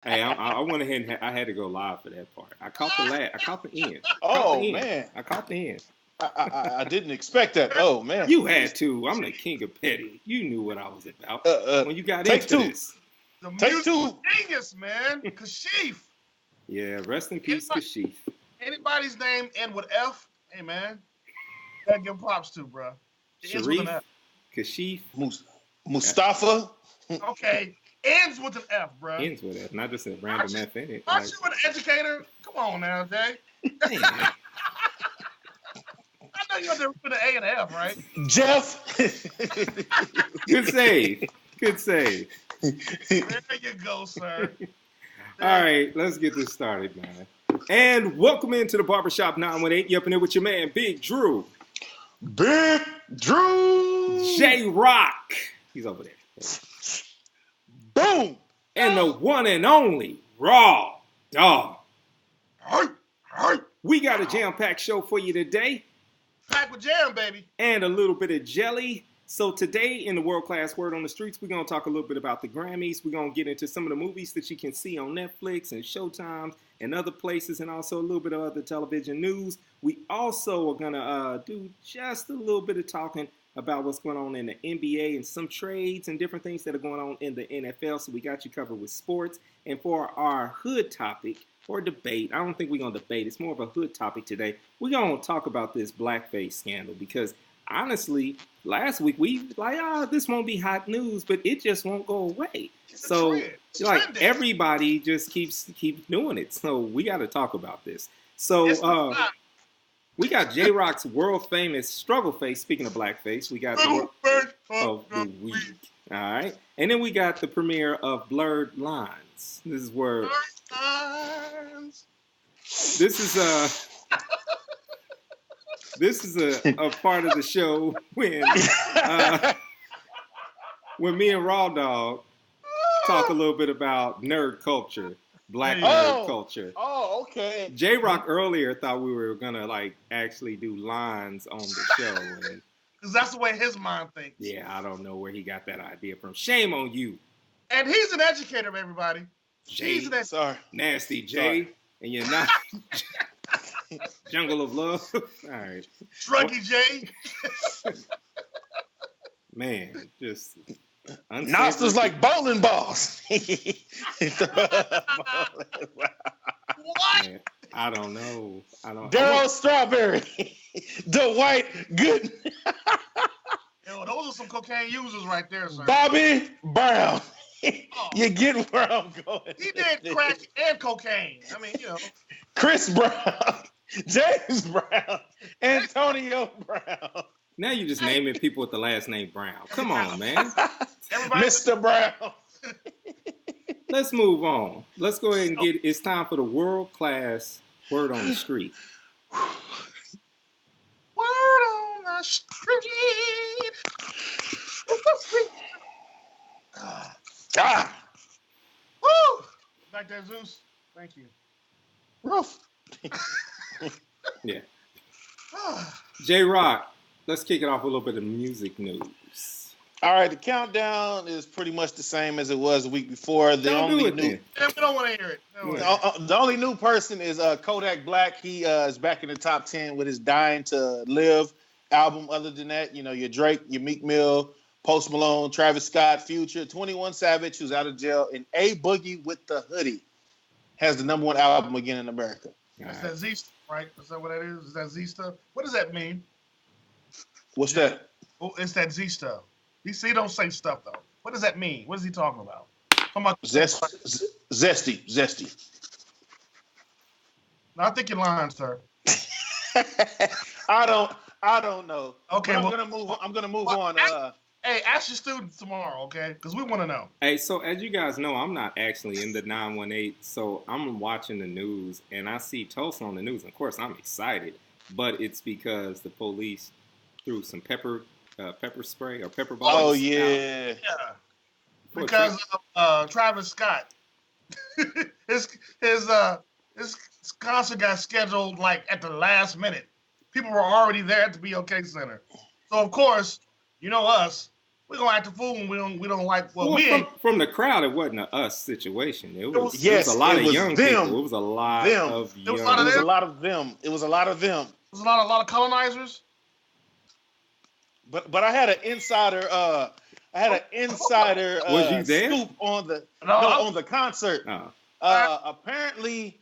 Hey, I went ahead and I had to go live for that part. I caught I caught the end. Oh man, I caught the end. I didn't expect that. Oh man, You had to. I'm the king of petty. You knew what I was about when you got take into two. this. The Take music two. genius, man. Kashif. Yeah, rest in peace, Anybody, Kashif. anybody's name end with F, hey man, gotta give props to, bro. It ends with an Sharif, F. Kashif, Mustafa. Okay, ends with an F, bro. ends with it, not just a random F in it. Aren't you an educator? Come on now, Jay. Man. I know you're there with an A and an F, right? Jeff. Good save. Good save. There you go, sir. All right, let's get this started, man. And welcome into the Barbershop 918. You up in there with your man, Big Drew. Big Drew. J-Rocc. He's over there. Boom. And the one and only Raw Dawg. We got a jam-packed show for you today. Pack with jam, baby. And a little bit of jelly. So today in the World Class Word on the Streets, we're going to talk a little bit about the Grammys. We're going to get into some of the movies that you can see on Netflix and Showtime and other places, and also a little bit of other television news. We also are going to do just a little bit of talking about what's going on in the NBA and some trades and different things that are going on in the NFL. So we got you covered with sports. And for our hood topic or debate, I don't think we're going to debate. It's more of a hood topic today. We're going to talk about this blackface scandal because honestly, last week we this won't be hot news, but it just won't go away. So everybody just keeps doing it. So we got to talk about this. So we got J-Rocc's world famous struggle face. Speaking of blackface, we got the of the week. All right, and then we got the premiere of Blerd Lines. This is where this is a part of the show when me and Raw Dawg talk a little bit about nerd culture, black nerd culture. Oh, okay. J-Rocc earlier thought we were gonna actually do lines on the show, because that's the way his mind thinks. Yeah, I don't know where he got that idea from. Shame on you. And he's an educator, everybody. Jay, sorry, nasty Jay, sorry. And you're not. Jungle of Love. All right. Druggy J. Man, just Nostrils like bowling balls. What? Man, I don't know. Daryl Strawberry. The white good. Yo, those are some cocaine users right there, sir. Bobby Brown. You get where I'm going. He did crack and cocaine. I mean, Chris Brown. James Brown, Antonio Brown. Now you're just naming people with the last name Brown. Come on, man. Mr. Brown. Let's move on. Let's go ahead and it's time for the world class word on the street. Word on the street. Woo! Like that, Zeus. Thank you. Rough. Yeah. J-Rocc, let's kick it off with a little bit of music news. All right, the countdown is pretty much the same as it was the week before. The only new, we don't want to hear it. The only new person is Kodak Black. He is back in the top 10 with his "Dying to Live" album. Other than that, your Drake, your Meek Mill, Post Malone, Travis Scott, Future, 21 Savage, who's out of jail, and A Boogie with the Hoodie has the #1 album again in America. That's that Z stuff, right? Is that what that is? Is that Z stuff? What does that mean? What's that? Oh, it's that Z stuff. He don't say stuff though. What does that mean? What is he talking about? Zesty. No, I think you're lying, sir. I don't know. Okay, I'm gonna move on. Hey, ask your students tomorrow, okay? Because we want to know. Hey, so as you guys know, I'm not actually in the 918, so I'm watching the news, and I see Tulsa on the news. Of course, I'm excited, but it's because the police threw some pepper spray or pepper balls. Oh, yeah. Yeah. Because of Travis Scott. his concert got scheduled, at the last minute. People were already there at the BOK Center. So, of course, you know us. we're gonna act a fool and we don't like what Well, we ain't. from the crowd, it wasn't a us situation. It was Yes, a lot it of was young them. people. It was a lot Them. of It was young. a lot It of was a them. lot of them. It was a lot of them. There's a lot of colonizers. But I had an insider. Was you there? Scoop on the No, on the concert. Oh. Apparently,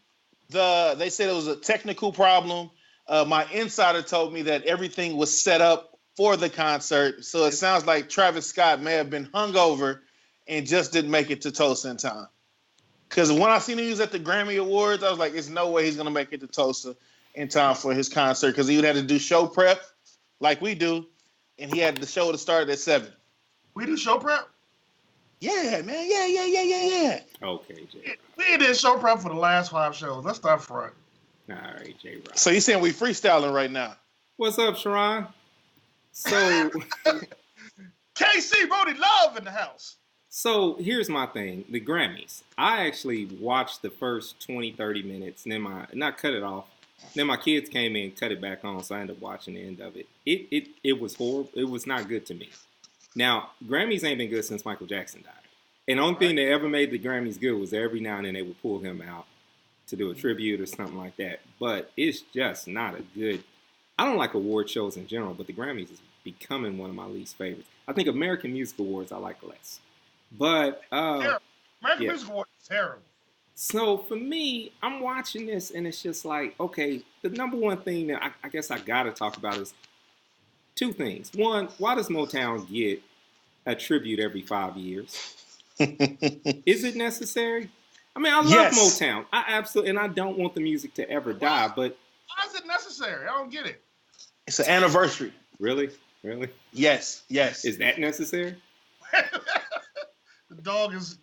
they said it was a technical problem. My insider told me that everything was set up for the concert, so it sounds like Travis Scott may have been hungover and just didn't make it to Tulsa in time. Because when I seen him, he was at the Grammy Awards, I was like, "There's no way he's gonna make it to Tulsa in time for his concert," because he would have to do show prep like we do, and he had the show to start at 7. We do show prep. Yeah, man. Yeah. Okay, J. We did show prep for the last 5 shows. Let's start front. All right, J-Rocc. So you saying we freestyling right now? What's up, Sharon? So, KC Brody Love in the house. so here's my thing. The Grammys. I actually watched the first 20, 30 minutes, and then not cut it off. Then my kids came in and cut it back on, so I ended up watching the end of it. It was horrible. It was not good to me. Now, Grammys ain't been good since Michael Jackson died. And the only thing that ever made the Grammys good was every now and then they would pull him out to do a tribute or something like that. But it's just not a good... I don't like award shows in general, but the Grammys is becoming one of my least favorites. I think American Music Awards I like less. But... American yeah. Music Awards is terrible. So for me, I'm watching this and it's just like, okay, the number one thing that I guess I got to talk about is 2 things. One, why does Motown get a tribute every 5 years? Is it necessary? I mean, I love Motown. I absolutely, and I don't want the music to ever die, but... Why is it necessary? I don't get it. It's an anniversary. Really? Really? Yes. Is that necessary? The dog is...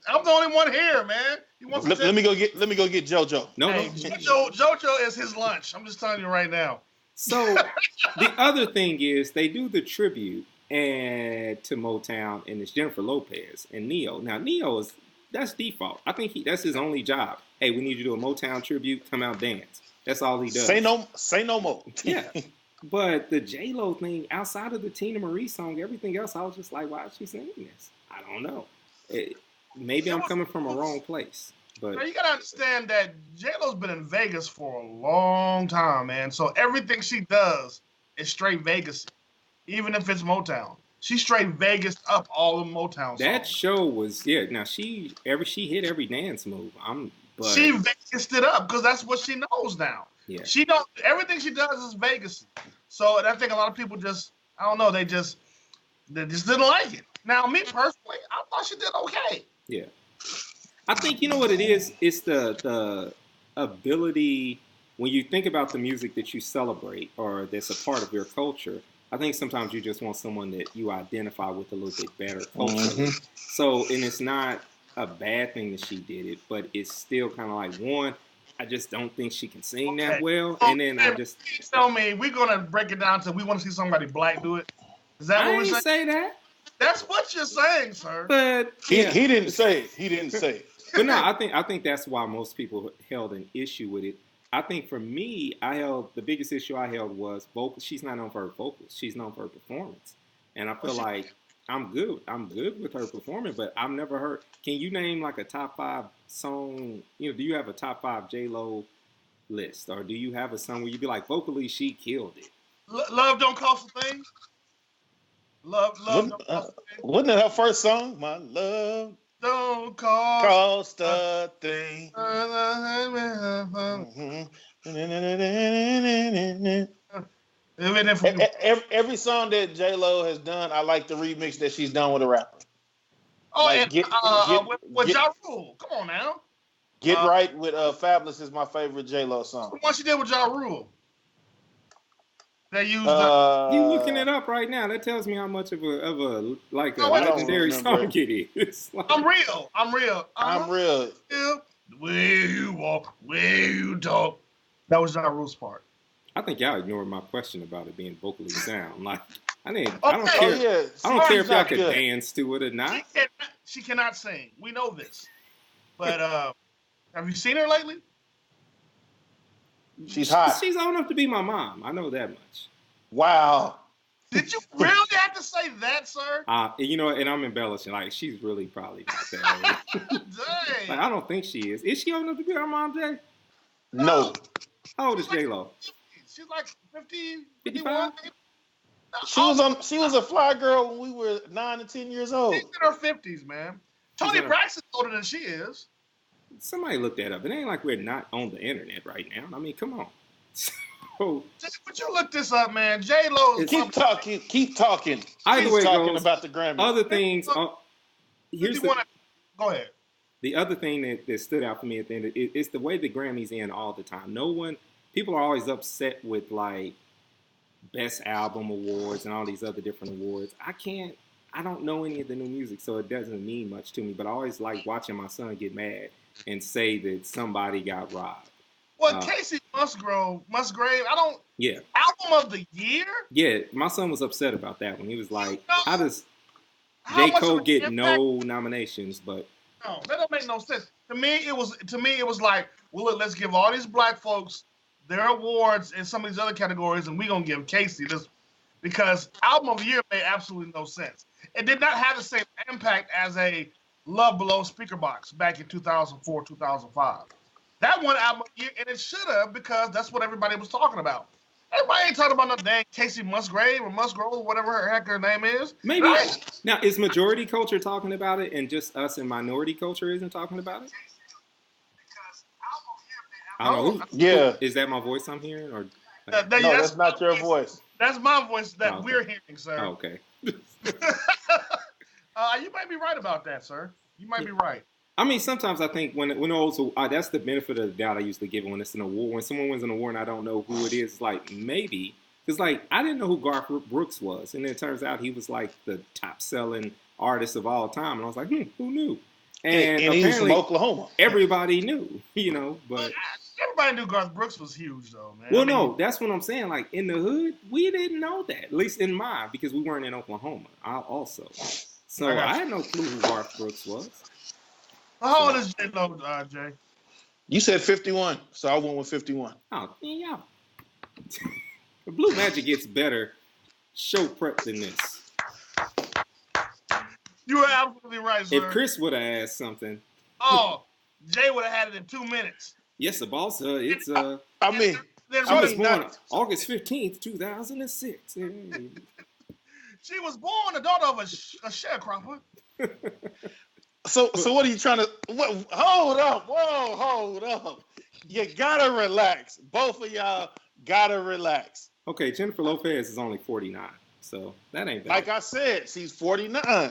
I'm the only one here, man. He wants Let me go get JoJo. No. JoJo is his lunch. I'm just telling you right now. So the other thing is they do the tribute and to Motown, and it's Jennifer Lopez and Neo. Now that's default. I think that's his only job. Hey, we need you to do a Motown tribute. Come out, dance. That's all he does. Say no more. Yeah. But the J-Lo thing, outside of the Tina Marie song, everything else, I was just like, why is she singing this? I don't know. Maybe I'm coming from a wrong place. But now you gotta understand that J-Lo's been in Vegas for a long time, man. So everything she does is straight Vegas, even if it's Motown. She straight Vegas up all the Motown songs. That show was Now she hit every dance move. She Vegased it up because that's what she knows now. Yeah. She don't. Everything she does is Vegas. So and I think a lot of people just I don't know. They just didn't like it. Now me personally, I thought she did okay. Yeah. I think you know what it is? It's the ability when you think about the music that you celebrate or that's a part of your culture. I think sometimes you just want someone that you identify with a little bit better culturally. Mm-hmm. So, and it's not a bad thing that she did it, but it's still kind of like, one, I just don't think she can sing that well. And then I just... Tell me, we're going to break it down to we want to see somebody black do it. Is that what we're saying? I didn't say that. That's what you're saying, sir. But he didn't say it. He didn't say it. But no, I think that's why most people held an issue with it. I think for me, the biggest issue I held was vocals. She's not known for her vocals. She's known for her performance. And I feel like I'm good. I'm good with her performing, but I've never heard. Can you name like a top 5 song? Do you have a top 5 J-Lo list? Or do you have a song where you'd be like, vocally, she killed it? Love Don't Cost a Thing? Love Don't Cost a Thing? Wasn't it her first song? My love don't cost a thing. Every song that J-Lo has done, I like the remix that she's done with a rapper. Oh, like with Ja Rule. Come on now. Get Right with Fabulous is my favorite J-Lo song. The one she did with Ja Rule. They used you looking it up right now. That tells me how much of a legendary song it is. Like, I'm real. I'm real. The way you walk, way you talk. That was Ja Rule's part. I think y'all ignored my question about it being vocally sound. Like I don't care. I don't care if y'all can dance to it or not. She cannot sing. We know this. But have you seen her lately? She's hot. She's old enough to be my mom. I know that much. Wow. Did you really have to say that, sir? You know, and I'm embellishing. Like, she's really probably not that old. Dang. Like, I don't think she is. Is she old enough to be our mom, Jay? No. How old is J-Lo? She's like 50, 55? 51. She was a fly girl when we were 9 and 10 years old. She's in her 50s, man. Tony Braxton's older than she is. Somebody look that up. It ain't like we're not on the internet right now. I mean, come on. So, Would you look this up, man? J-Lo is Keep talking. Either way it talking goes, about the Grammys. other things. Here's Go ahead. the other thing that stood out for me at the end. It's the way the Grammys end all the time. People are always upset with like Best Album awards and all these other different awards. I don't know any of the new music, so it doesn't mean much to me. But I always like watching my son get mad and say that somebody got robbed. Well, Casey Musgrave, I don't. Yeah. Album of the year? Yeah, my son was upset about that one. He was like, how does How J. much Cole of get an no nominations? But No, that don't make no sense. To me, it was like, well, look, let's give all these black folks their awards in some of these other categories, and we're gonna give Casey this because album of the year made absolutely no sense. It did not have the same impact as a Love Below Speaker Box back in 2004, 2005. That one album of the year, and it should have because that's what everybody was talking about. Everybody ain't talking about no dang Casey Musgrave or Musgrove, whatever her heck her name is. maybe Right? now is majority culture talking about it, and just us and minority culture isn't talking about it? I don't know. Yeah. Is that my voice I'm hearing, or? No, that's not your voice. That's my voice that Oh, okay. we're hearing, sir. Oh, okay. You might be right about that, sir. You might be right. I mean, sometimes I think when also that's the benefit of the doubt I usually give it when it's an award. When someone wins an award and I don't know who it is, it's like maybe because like I didn't know who Garth Brooks was, and then it turns out he was like the top selling artist of all time, and I was like, who knew? And he was from Oklahoma. Everybody knew, but Everybody knew Garth Brooks was huge, though, man. well, no, that's what I'm saying. Like in the hood, we didn't know that. At least in mine, because we weren't in Oklahoma. So I had no clue who Garth Brooks was. How old is J-Lo, Jay? You said 51, so I went with 51. Oh, yeah. Blue Magic gets better show prep than this. You were absolutely right, sir. If Chris would have asked something. Oh, Jay would have had it in 2 minutes. Yes, the boss. It's I mean, Then She was Ronnie- born August 15th, 2006. She was born the daughter of a sharecropper. so what are you trying to? Hold up, hold up. You gotta relax. Both of y'all gotta relax. Okay, Jennifer Lopez is only 49, so that ain't bad. Like I said, she's 49. Yeah,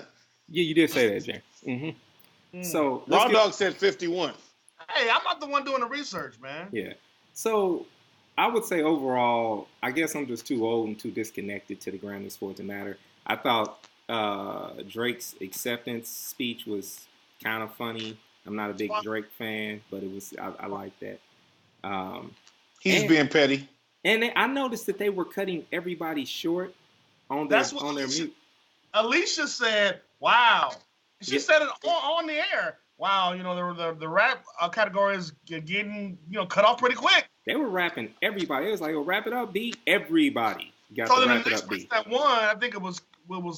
you did say that, Jay. Mm-hmm. So Raw Dog said 51. Hey, I'm not the one doing the research, man. Yeah. So I would say overall, I guess I'm just too old and too disconnected to the Grammys for it to matter. I thought Drake's acceptance speech was kind of funny. I'm not a big Drake fan, but it was I like that. He's being petty. And I noticed that they were cutting everybody short on their mute. Alicia said, "Wow." She said it on the air. Wow, the rap category is getting cut off pretty quick. They were rapping everybody. It was like, wrap it up, beat. Everybody got So to then wrap the it next up, person beat. that won, I think it was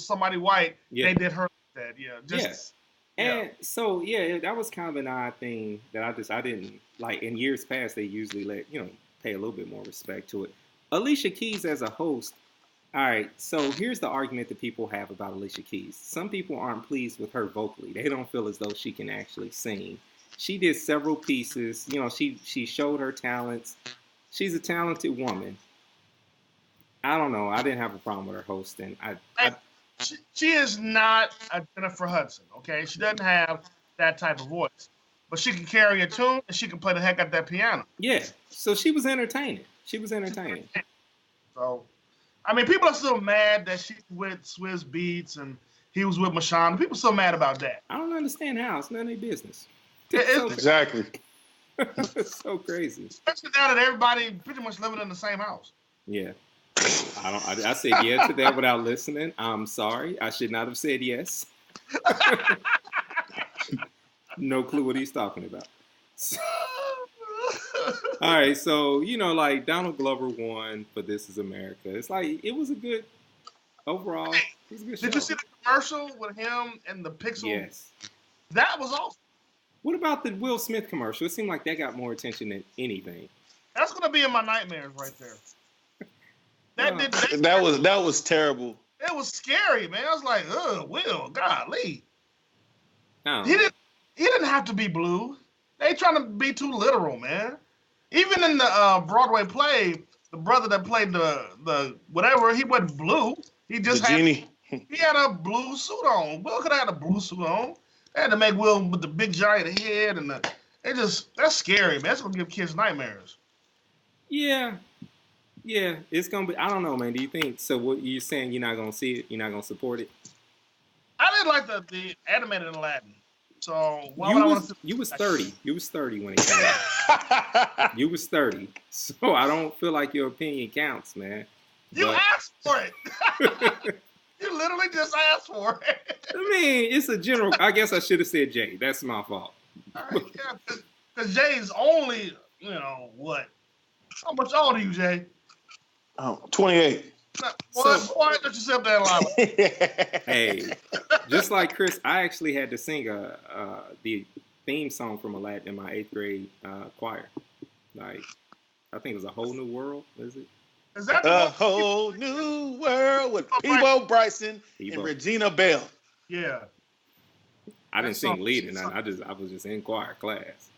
somebody white. Yeah. They did her like that. Yeah. And so that was kind of an odd thing that I didn't like. In years past, they usually pay a little bit more respect to it. Alicia Keys as a host. All right, so here's the argument that people have about Alicia Keys. Some people aren't pleased with her vocally. They don't feel as though she can actually sing. She did several pieces. She showed her talents. She's a talented woman. I don't know. I didn't have a problem with her hosting. She is not a Jennifer Hudson, okay? She doesn't have that type of voice. But she can carry a tune, and she can play the heck out that piano. Yeah, so she was entertaining. So, I mean, people are still mad that she's with Swizz Beatz and he was with Mashawn. People are still mad about that. I don't understand how. It's none of their business. Exactly. It's so crazy. Especially now that everybody pretty much living in the same house. Yeah. I said yeah to that without listening. I'm sorry. I should not have said yes. No clue what he's talking about. So, all right, so like Donald Glover won for This Is America. It's like it was a good overall. It was a good Did show. you see the commercial with him and the Pixel? Yes. That was awesome. What about the Will Smith commercial? It seemed like that got more attention than anything. That's gonna be in my nightmares right there. That was terrible. It was scary, man. I was like, Will, golly. No. He didn't have to be blue. They trying to be too literal, man. Even in the Broadway play, the brother that played the whatever, he wasn't blue. He just the genie. He had a blue suit on. Will could have had a blue suit on. They had to make Will with the big giant head and that's scary, man. That's gonna give kids nightmares. Yeah. Yeah, it's gonna be. I don't know, man. Do you think so? What you're saying? You're not gonna see it. You're not gonna support it. I didn't like the animated Aladdin. So why would I want to? You was 30. You was 30 when it came out. You was 30. So I don't feel like your opinion counts, man. You asked for it. You literally just asked for it. I mean, it's a general. I guess I should have said Jay. That's my fault. All right, yeah, because Jay's only, what? How much older are you, Jay? 28. Why don't you sit up there and lie? Hey, just like Chris, I actually had to sing the theme song from Aladdin in my 8th grade choir. Like, I think it was A Whole New World. Is it? Is that A Whole New World with Peebo Bryson and Regina Bell. Yeah. I didn't sing lead in that. I was just in choir class.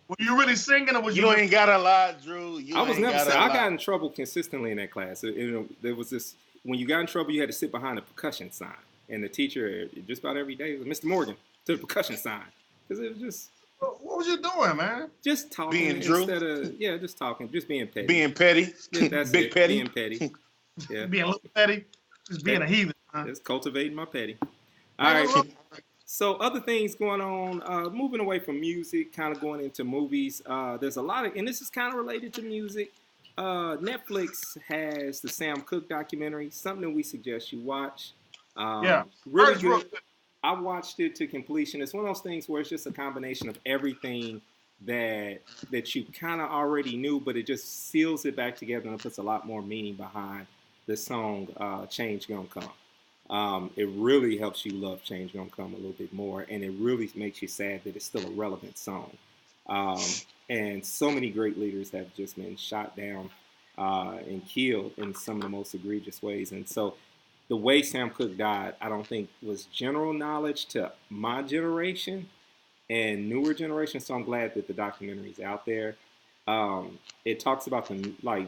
Were you really singing, or was you ain't got a lot, Drew? I got in trouble consistently in that class. There was this, when you got in trouble, you had to sit behind a percussion sign, and the teacher just about every day was Mr. Morgan to the percussion sign, because it was just. What was you doing, man? Just talking being Drew? Instead of just talking, just being petty. Being petty. Yeah, that's Big it. petty. Being petty. Yeah. Being a little petty. Just being a heathen. Huh? Just cultivating my petty. All right. So other things going on, moving away from music, kind of going into movies. There's a lot of, and this is kind of related to music. Netflix has the Sam Cooke documentary, something we suggest you watch. Really good. I watched it to completion. It's one of those things where it's just a combination of everything that you kind of already knew, but it just seals it back together and puts a lot more meaning behind the song Change Gonna Come. It really helps you love Change Gonna Come a little bit more, and it really makes you sad that it's still a relevant song. And so many great leaders have just been shot down and killed in some of the most egregious ways. And so the way Sam Cooke died, I don't think was general knowledge to my generation and newer generations. So I'm glad that the documentary is out there. It talks about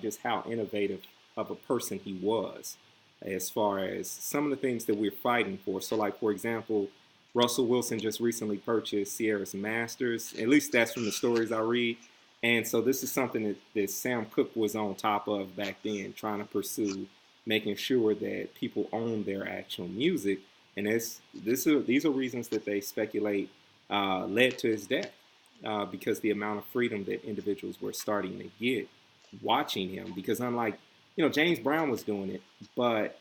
just how innovative of a person he was, as far as some of the things that we're fighting for. So, like, for example, Russell Wilson just recently purchased Sierra's Masters. At least that's from the stories I read. And so this is something that Sam Cooke was on top of back then, trying to pursue, making sure that people own their actual music. And these are reasons that they speculate led to his death, because the amount of freedom that individuals were starting to get watching him. Because unlike, James Brown was doing it, but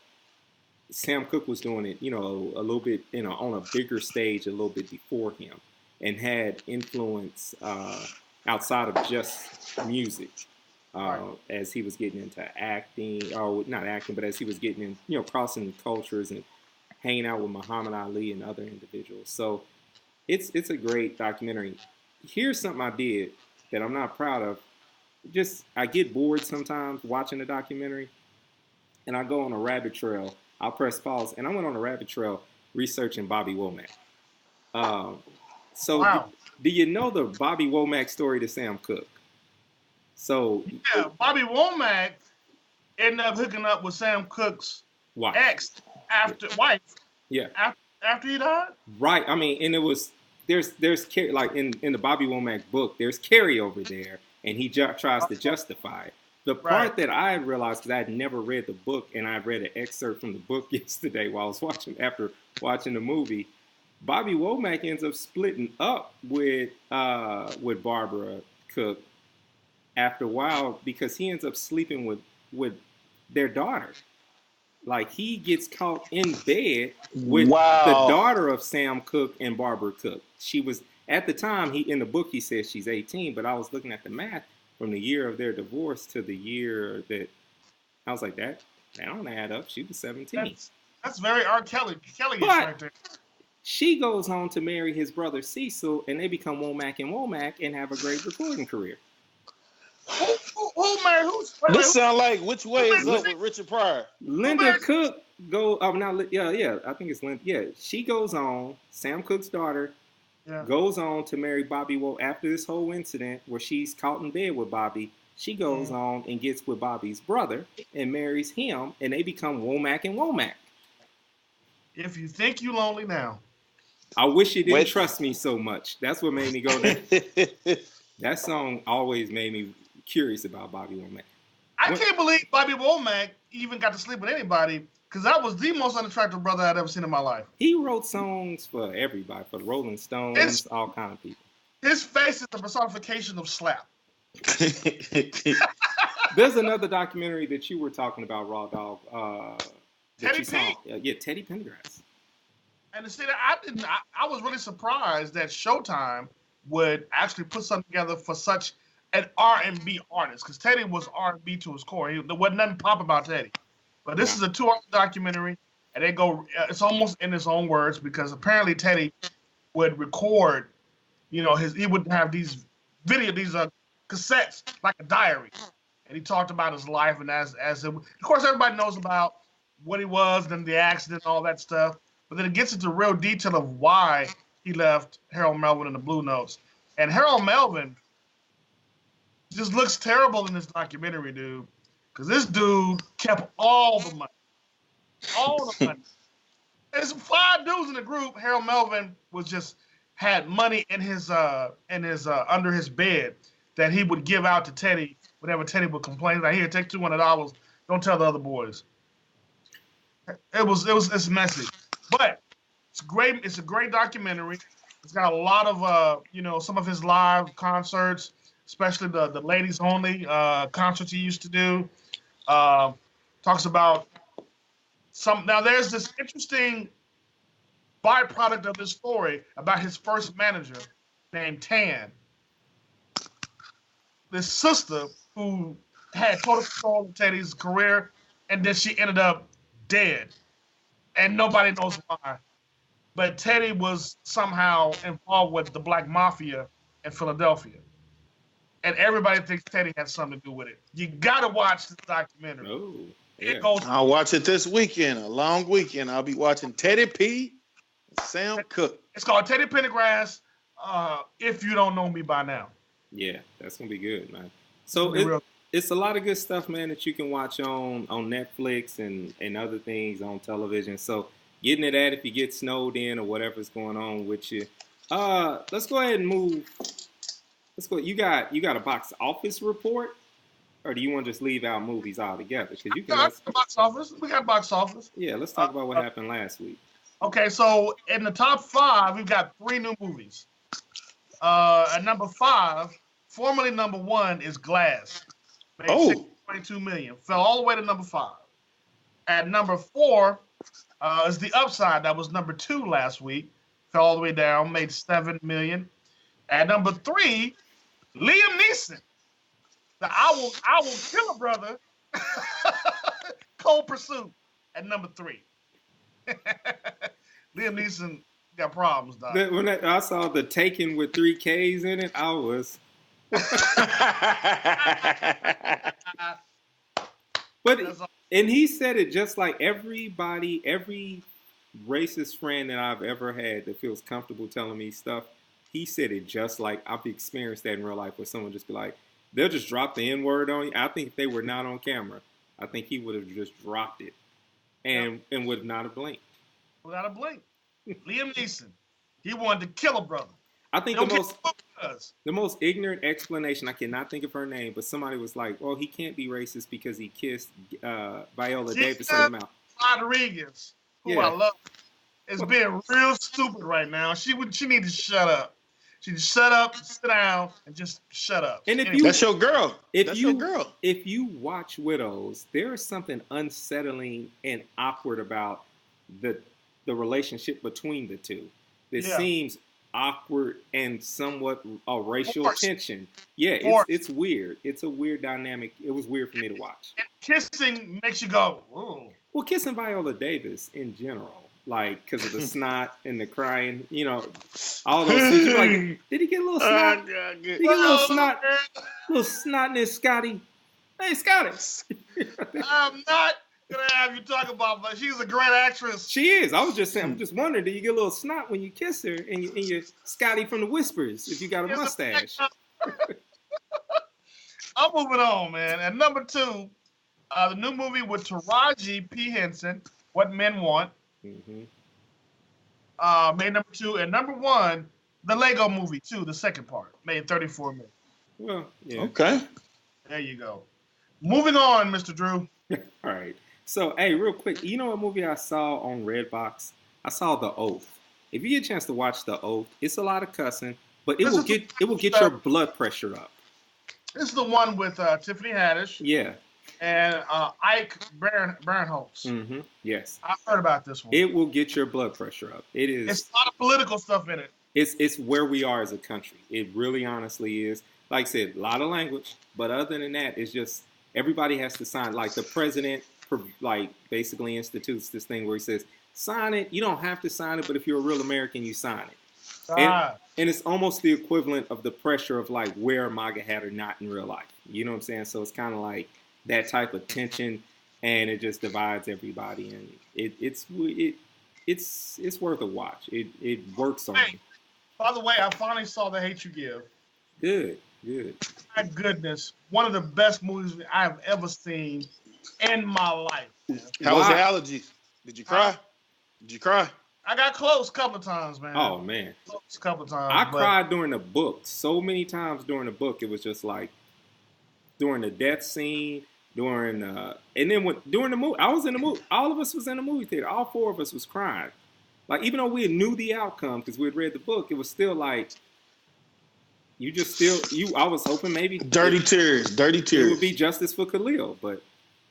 Sam Cooke was doing it, a little bit, on a bigger stage a little bit before him, and had influence outside of just music. As he was getting into acting, or not acting, but as he was getting in, crossing cultures and hanging out with Muhammad Ali and other individuals. So it's a great documentary. Here's something I did that I'm not proud of. I get bored sometimes watching a documentary, and I go on a rabbit trail. I'll press pause, and I went on a rabbit trail researching Bobby Womack. Wow. Do you know the Bobby Womack story to Sam Cooke? So yeah, Bobby Womack ended up hooking up with Sam Cooke's wife. Yeah. After he died? Right. I mean, and it was there's like in the Bobby Womack book, there's carryover there, and he tries to justify it. The part that I realized, because I had never read the book, and I read an excerpt from the book yesterday while I was after watching the movie, Bobby Womack ends up splitting up with Barbara Cooke after a while, because he ends up sleeping with their daughter. Like, he gets caught in bed with the daughter of Sam Cooke and Barbara Cooke. She was, at the time, in the book he says she's 18, but I was looking at the math from the year of their divorce to the year that, I was like, that don't add up. She was 17. That's very R. Kelly-ish But right there. she goes on to marry his brother Cecil, and they become Womack and Womack and have a great recording career. Who married who's? This sound like Which Way Is married Up with Richard Pryor. Linda Cook I think it's Linda. Yeah, she goes on. Sam Cooke's daughter goes on to marry Bobby Womack after this whole incident where she's caught in bed with Bobby. She goes on and gets with Bobby's brother and marries him, and they become Womack and Womack. If you think you lonely now. I wish you didn't trust me so much. That's what made me go there. That song always made me curious about Bobby Womack. I can't believe Bobby Womack even got to sleep with anybody, because that was the most unattractive brother I'd ever seen in my life. He wrote songs for everybody, for the Rolling Stones, all kind of people. His face is the personification of slap. There's another documentary that you were talking about, Raw Dog. Teddy P. Yeah, Teddy Pendergrass. And to see that, I was really surprised that Showtime would actually put something together for such an R&B artist, because Teddy was R&B to his core. There wasn't nothing pop about Teddy. But this is a 2-hour documentary, and they go. It's almost in his own words, because apparently Teddy would record, he would have these cassettes like a diary, and he talked about his life, and of course everybody knows about what he was, and the accident, and all that stuff. But then it gets into real detail of why he left Harold Melvin and the Blue Notes. And Harold Melvin just looks terrible in this documentary, dude. Because this dude kept all the money. All the money. There's 5 dudes in the group. Harold Melvin had money in his under his bed that he would give out to Teddy whenever Teddy would complain. Like, here, take $200. Don't tell the other boys. It's messy. But it's great. It's a great documentary. It's got a lot of some of his live concerts, especially the ladies only concerts he used to do. Talks about now there's this interesting byproduct of this story about his first manager named Tan. This sister who had total control of Teddy's career, and then she ended up dead. And nobody knows why. But Teddy was somehow involved with the Black Mafia in Philadelphia. And everybody thinks Teddy had something to do with it. You got to watch this documentary. Oh, yeah. I'll watch it this weekend, a long weekend. I'll be watching Teddy P. and Sam Cooke. It's called Teddy Pendergrass, If You Don't Know Me By Now. Yeah, that's going to be good, man. So it's a lot of good stuff, man, that you can watch on Netflix and other things on television. So getting to that if you get snowed in or whatever's going on with you. Let's go ahead and move. Let's go. You got a box office report, or do you want to just leave out movies altogether? Because you can. Box office. We got box office. Yeah, let's talk about what happened last week. Okay, so in the top 5, we've got 3 new movies. At number 5, formerly number 1, is Glass. Made $6.2 million. Fell all the way to number 5. At number 4 is The Upside. That was number 2 last week. Fell all the way down. Made $7 million. At number 3, Liam Neeson. I will kill a brother. Cold Pursuit at number 3. Liam Neeson got problems, dog. When I saw The Taken with 3 Ks in it, I was. And he said it just like every racist friend that I've ever had that feels comfortable telling me stuff. He said it just like I've experienced that in real life, where someone just be like, they'll just drop the N-word on you. I think if they were not on camera, I think he would have just dropped it and would not have blinked. Without a blink. Liam Neeson, he wanted to kill a brother. I think the most ignorant explanation, I cannot think of her name, but somebody was like, well, he can't be racist because he kissed Viola Davis in the mouth. Rodriguez, who I love, is being real stupid right now. She needs to shut up. She just shut up, sit down, and just shut up. And that's your girl. Your girl. If you watch Widows, there is something unsettling and awkward about the relationship between the two. It seems awkward and somewhat racial tension. Yeah, it's weird. It's a weird dynamic. It was weird for me to watch. And kissing makes you go, ooh. Well, kissing Viola Davis in general, like because of the snot and the crying, all those things. You're like, did he get a little snot? Did he get a little snotness, Scotty? Hey, Scotty. I'm not gonna have you talk about, but she's a great actress. She is. I was just saying. I'm just wondering, do you get a little snot when you kiss her and you're Scotty from the Whispers if you got a mustache? I'm moving on, man. And number 2, the new movie with Taraji P. Henson, What Men Want. Mm-hmm. Made number 2, and number 1, the Lego Movie 2, the second part, made $34 million. Well, yeah. Okay. There you go. Moving on, Mr. Drew. All right. So, hey, real quick, you know what movie I saw on Redbox? I saw The Oath. If you get a chance to watch The Oath, it's a lot of cussing, but it will get your blood pressure up. This is the one with Tiffany Haddish. Yeah. And Ike Barinholtz. Mm-hmm. Yes. I've heard about this one. It will get your blood pressure up. It is. It's a lot of political stuff in it. It's where we are as a country. It really honestly is. Like I said, a lot of language, but other than that, it's just everybody has to sign. Like the president, like basically institutes this thing where he says, sign it. You don't have to sign it, but if you're a real American, you sign it. And it's almost the equivalent of the pressure of like wear a MAGA hat or not in real life. You know what I'm saying? So it's kind of like that type of tension, and it just divides everybody, and it's worth a watch. It works on me. By the way, I finally saw The Hate You Give. Good. My goodness, one of the best movies I have ever seen in my life. How was the allergies? Did you cry? I got close a couple of times, man. Oh man, close a couple of times. I cried during the book so many times during the book. It was just like during the death scene, during and then during the movie. I was in the movie. All of us was in the movie theater. All 4 of us was crying. Like even though we knew the outcome because we had read the book, it was still like I was hoping maybe dirty tears. It would be justice for Khalil, but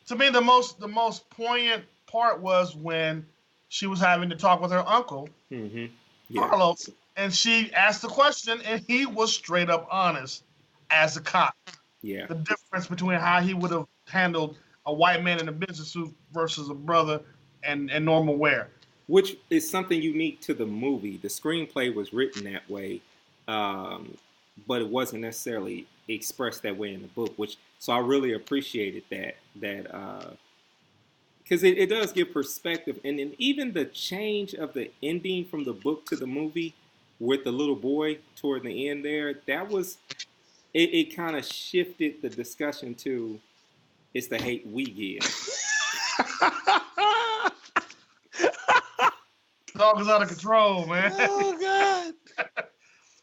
to me the most poignant part was when she was having to talk with her uncle, Carlos, and she asked the question, and he was straight up honest as a cop. Yeah. The difference between how he would have handled a white man in a business suit versus a brother and normal wear. Which is something unique to the movie. The screenplay was written that way, but it wasn't necessarily expressed that way in the book. So I really appreciated that because it does give perspective, and then even the change of the ending from the book to the movie with the little boy toward the end there, that was it kind of shifted the discussion to it's the hate we give. Dog is out of control, man. Oh God.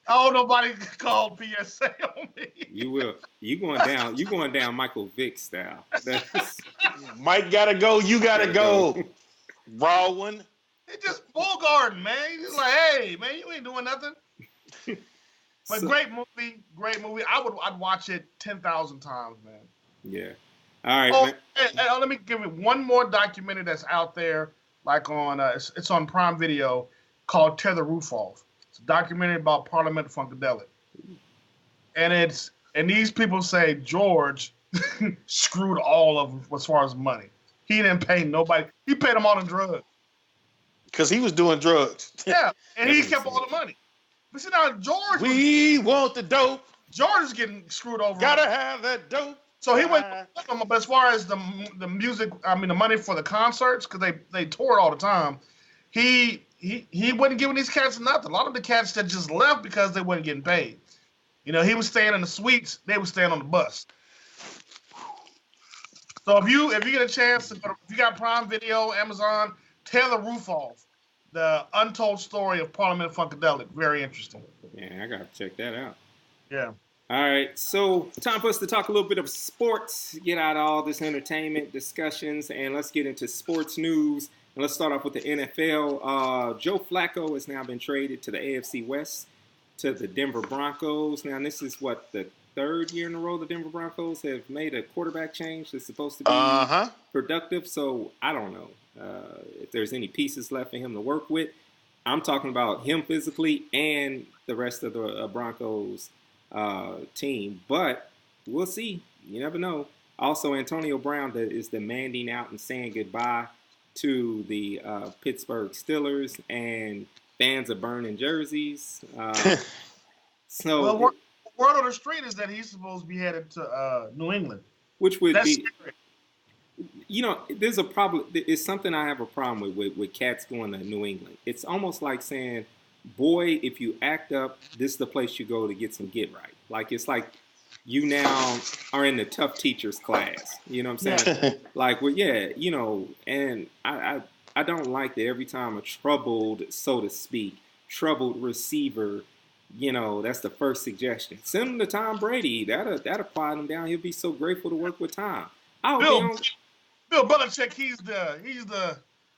Oh, nobody called PSA on me. You will. You going down Michael Vick style. Mike gotta go. You gotta go. Raw one. He just bullguarding, man. He's just like, hey, man, you ain't doing nothing. But great movie. I'd watch it 10,000 times, man. Yeah. All right. Man. And let me give you one more documentary that's out there, like on it's on Prime Video, called "Tear the Roof Off." It's a documentary about Parliament Funkadelic, and these people say George screwed all of them as far as money. He didn't pay nobody. He paid them all in drugs. Because he was doing drugs. Yeah, and he kept all the money. But see now, George. We want the dope. George is getting screwed over. Gotta have that dope. So he went, but as far as the music, I mean the money for the concerts, because they toured all the time, he wasn't giving these cats nothing. A lot of the cats that just left because they weren't getting paid. You know, he was staying in the suites, they were staying on the bus. So if you get a chance, if you got Prime Video, Amazon, Tear the Roof Off, the untold story of Parliament Funkadelic, very interesting. Yeah, I gotta check that out. Yeah. All right, so time for us to talk a little bit of sports, get out all this entertainment discussions, and let's get into sports news. And let's start off with the NFL. Joe Flacco has now been traded to the AFC West to the Denver Broncos. Now, this is what, the 3rd year in a row the Denver Broncos have made a quarterback change that's supposed to be productive. So I don't know if there's any pieces left for him to work with. I'm talking about him physically and the rest of the Broncos team, but we'll see. You never know. Also, Antonio Brown is demanding out and saying goodbye to the Pittsburgh Steelers, and fans are burning jerseys. So, Well, word on the street is that he's supposed to be headed to New England. which would That's be, scary. there's a problem. It's something I have a problem with cats going to New England. It's almost like saying, boy, if you act up, this is the place you go to get some get right. Like, it's like you now are in the tough teachers class. You know what I'm saying? Like, well, yeah, and I don't like that every time a troubled, so to speak, troubled receiver, that's the first suggestion. Send him to Tom Brady. That'll quiet him down. He'll be so grateful to work with Tom. Bill Belichick, he's the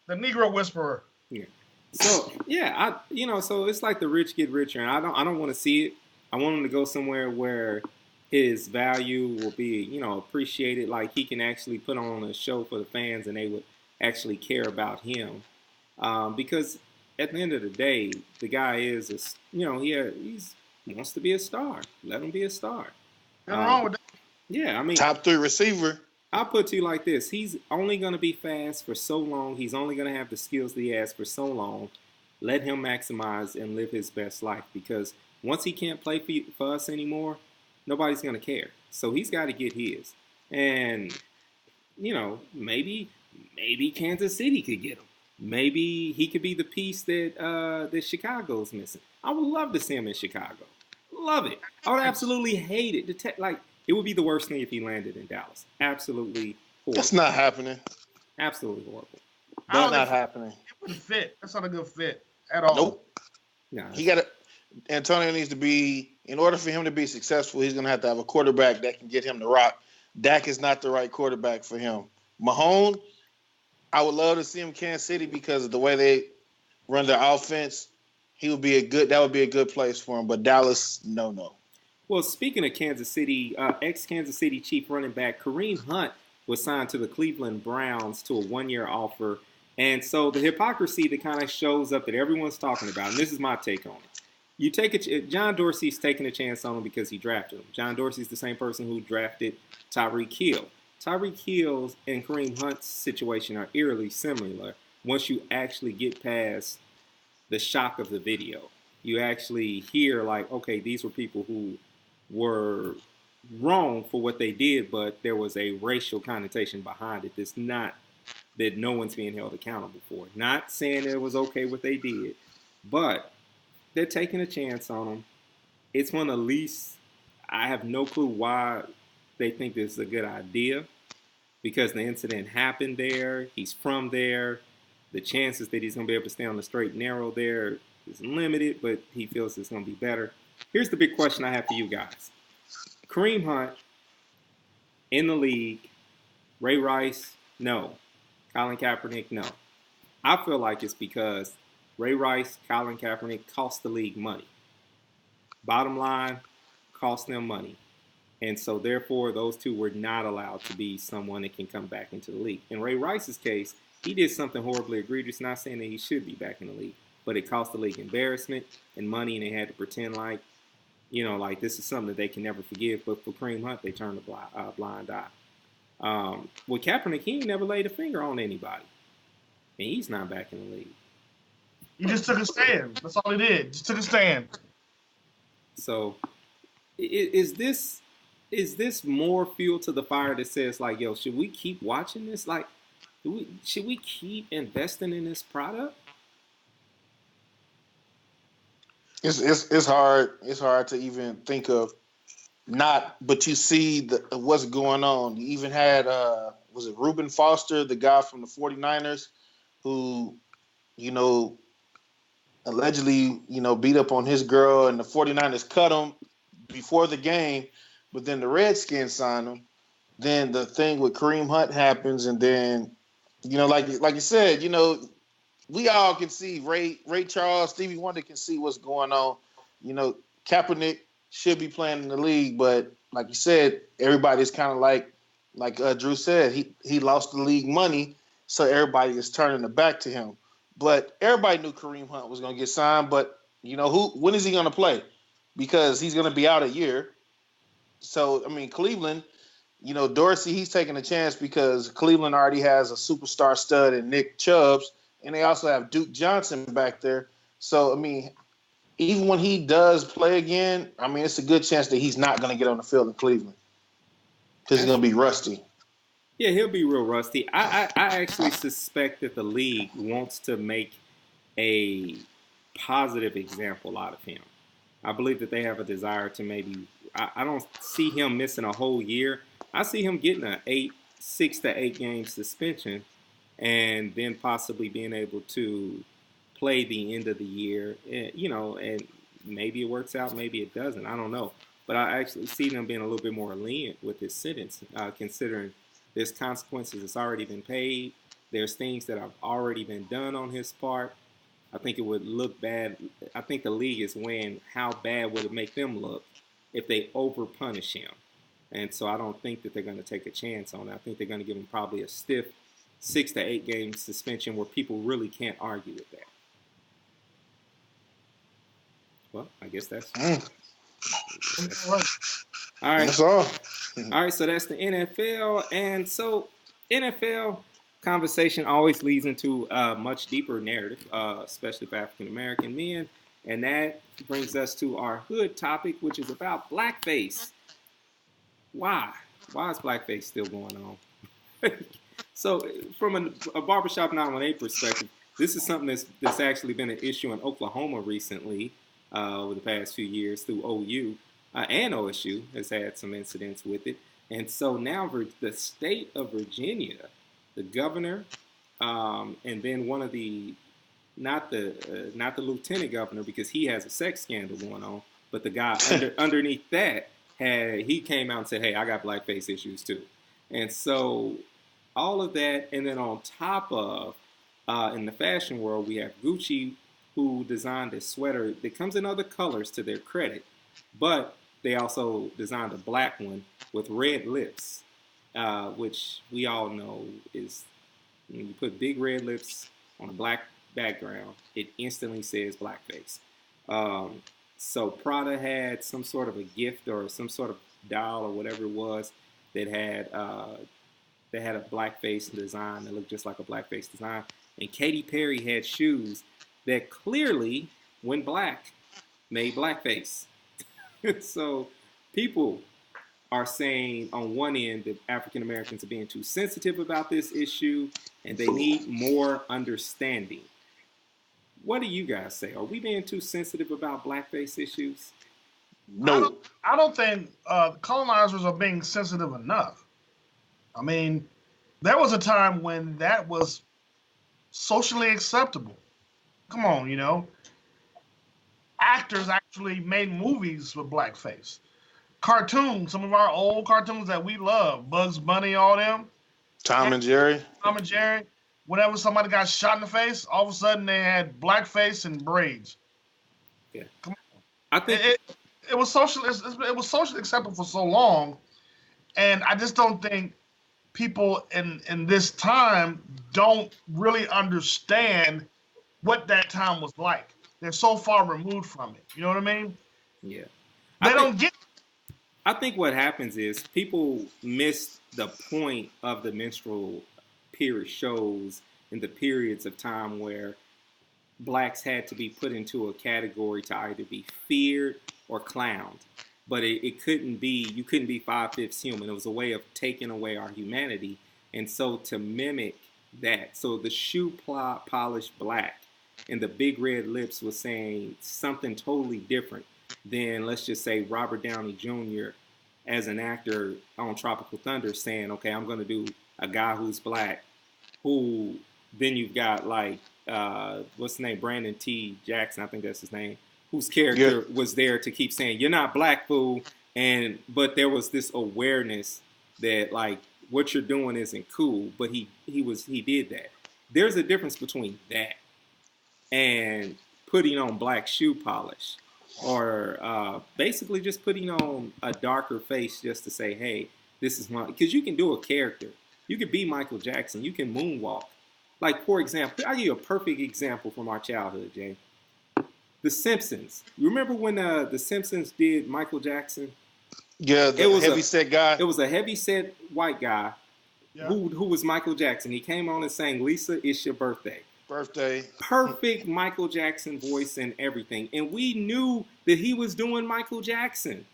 Negro whisperer. Yeah. So yeah, so it's like the rich get richer, and I don't want to see it. I want him to go somewhere where his value will be, appreciated. Like he can actually put on a show for the fans, and they would actually care about him. Because at the end of the day, the guy is, he wants to be a star. Let him be a star. Nothing wrong with that. Yeah, I mean, top 3 receiver. I'll put it to you like this. He's only going to be fast for so long. He's only going to have the skills that he has for so long. Let him maximize and live his best life, because once he can't play for us anymore, nobody's going to care. So he's got to get his. And, maybe Kansas City could get him. Maybe he could be the piece that Chicago's missing. I would love to see him in Chicago. Love it. I would absolutely hate it. It would be the worst thing if he landed in Dallas. Absolutely horrible. That's not happening. Absolutely horrible. That's not happening. It wouldn't fit. That's not a good fit at all. Nope. Nah. Antonio needs to be, in order for him to be successful, he's going to have a quarterback that can get him to rock. Dak is not the right quarterback for him. Mahomes, I would love to see him in Kansas City because of the way they run their offense. That would be a good place for him. But Dallas, no. Well, speaking of Kansas City, ex-Kansas City Chief running back Kareem Hunt was signed to the Cleveland Browns to a one-year offer. And so the hypocrisy that kind of shows up that everyone's talking about, and this is my take on it. John Dorsey's taking a chance on him because he drafted him. John Dorsey's the same person who drafted Tyreek Hill. Tyreek Hill and Kareem Hunt's situation are eerily similar once you actually get past the shock of the video. You actually hear like, okay, these were people who were wrong for what they did, but there was a racial connotation behind it that's not, that no one's being held accountable for. Not saying it was okay what they did, but they're taking a chance on them. It's one of the least, I have no clue why they think this is a good idea, because the incident happened there. He's from there. The chances that he's going to be able to stay on the straight and narrow there is limited, but he feels it's going to be better. Here's the big question I have for you guys. Kareem Hunt in the league. Ray Rice, no. Colin Kaepernick, no. I feel like it's because Ray Rice, Colin Kaepernick cost the league money. Bottom line, cost them money. And so, therefore, those two were not allowed to be someone that can come back into the league. In Ray Rice's case, he did something horribly egregious, not saying that he should be back in the league, but it cost the league embarrassment and money, and they had to pretend like, like this is something that they can never forgive. But for Kareem Hunt, they turned a blind eye. With Kaepernick, he never laid a finger on anybody, and he's not back in the league. He just took a stand. That's all he did. Just took a stand. So, is this more fuel to the fire that says like, yo, should we keep watching this? Like, should we keep investing in this product? It's hard. It's hard to even think of not, but you see what's going on. You even had was it Reuben Foster, the guy from the 49ers, who, allegedly, beat up on his girl, and the 49ers cut him before the game, but then the Redskins signed him. Then the thing with Kareem Hunt happens, and then, like you said, we all can see Ray Charles, Stevie Wonder can see what's going on. Kaepernick should be playing in the league, but like you said, everybody's kind of like Drew said, he lost the league money, so everybody is turning their back to him. But everybody knew Kareem Hunt was going to get signed, but when is he going to play? Because he's going to be out a year. So, Cleveland, Dorsey, he's taking a chance because Cleveland already has a superstar stud in Nick Chubbs, and they also have Duke Johnson back there. So, I mean, even when he does play again, I mean, it's a good chance that he's not going to get on the field in Cleveland because he's going to be rusty. Yeah, he'll be real rusty. I actually suspect that the league wants to make a positive example out of him. I believe that they have a desire to maybe. I don't see him missing a whole year. I see him getting a 6 to 8 game suspension, and then possibly being able to play the end of the year. And maybe it works out, maybe it doesn't. I don't know, but I actually see them being a little bit more lenient with this sentence, considering there's consequences that's already been paid. There's things that have already been done on his part. I think it would look bad. I think the league is weighing how bad would it make them look if they over-punish him. And so I don't think that they're going to take a chance on it. I think they're going to give him probably a stiff 6 to 8 game suspension where people really can't argue with that. Well, I guess that's all right. That's all. All right, so that's the NFL. And so NFL conversation always leads into a much deeper narrative, especially for African-American men. And that brings us to our hood topic, which is about blackface. Why? Why is blackface still going on? So from a Barbershop 918 perspective, this is something that's actually been an issue in Oklahoma recently over the past few years through OU. And OSU has had some incidents with it. And so now the state of Virginia, the governor, and then one of the, not the lieutenant governor, because he has a sex scandal going on, but the guy underneath that, he came out and said, hey, I got blackface issues too. And so all of that, and then on top of, in the fashion world, we have Gucci, who designed a sweater that comes in other colors to their credit, but they also designed a black one with red lips, which we all know is, when you put big red lips on a black background, it instantly says blackface. So Prada had some sort of a gift or some sort of doll or whatever it was that had a blackface design that looked just like a blackface design. And Katy Perry had shoes that clearly, when black, made blackface. So people are saying on one end that African Americans are being too sensitive about this issue and they need more understanding. What do you guys say? Are we being too sensitive about blackface issues? No. I don't think colonizers are being sensitive enough. I mean, there was a time when that was socially acceptable. Come on, actors actually made movies with blackface. Cartoons, some of our old cartoons that we love, Bugs Bunny, all them. Tom and Jerry. Whenever somebody got shot in the face, all of a sudden they had blackface and braids. Yeah. Come on. I think it was socially acceptable for so long, and I just don't think people in this time don't really understand what that time was like. They're so far removed from it. You know what I mean? Yeah. They don't get it. I think what happens is people miss the point of the minstrel period shows in the periods of time where blacks had to be put into a category to either be feared or clowned. But it couldn't be, you couldn't be 5/5 human. It was a way of taking away our humanity. And so to mimic that, so the shoe polished black and the big red lips was saying something totally different than, let's just say, Robert Downey Jr. as an actor on Tropical Thunder saying, okay, I'm going to do a guy who's black, who then you've got like, what's his name, Brandon T. Jackson, I think that's his name, whose character was there to keep saying, you're not black, fool. But there was this awareness that like what you're doing isn't cool, but he did that. There's a difference between that and putting on black shoe polish, or basically just putting on a darker face just to say, hey, this is my, because you can do a character. You could be Michael Jackson. You can moonwalk. Like, for example, I'll give you a perfect example from our childhood, Jay. The Simpsons. You remember when The Simpsons did Michael Jackson? Yeah, It the was heavy set guy. It was a heavy set white guy Yeah. who was Michael Jackson. He came on and sang "Lisa, It's Your Birthday." Birthday. Perfect Michael Jackson voice and everything, and we knew that he was doing Michael Jackson,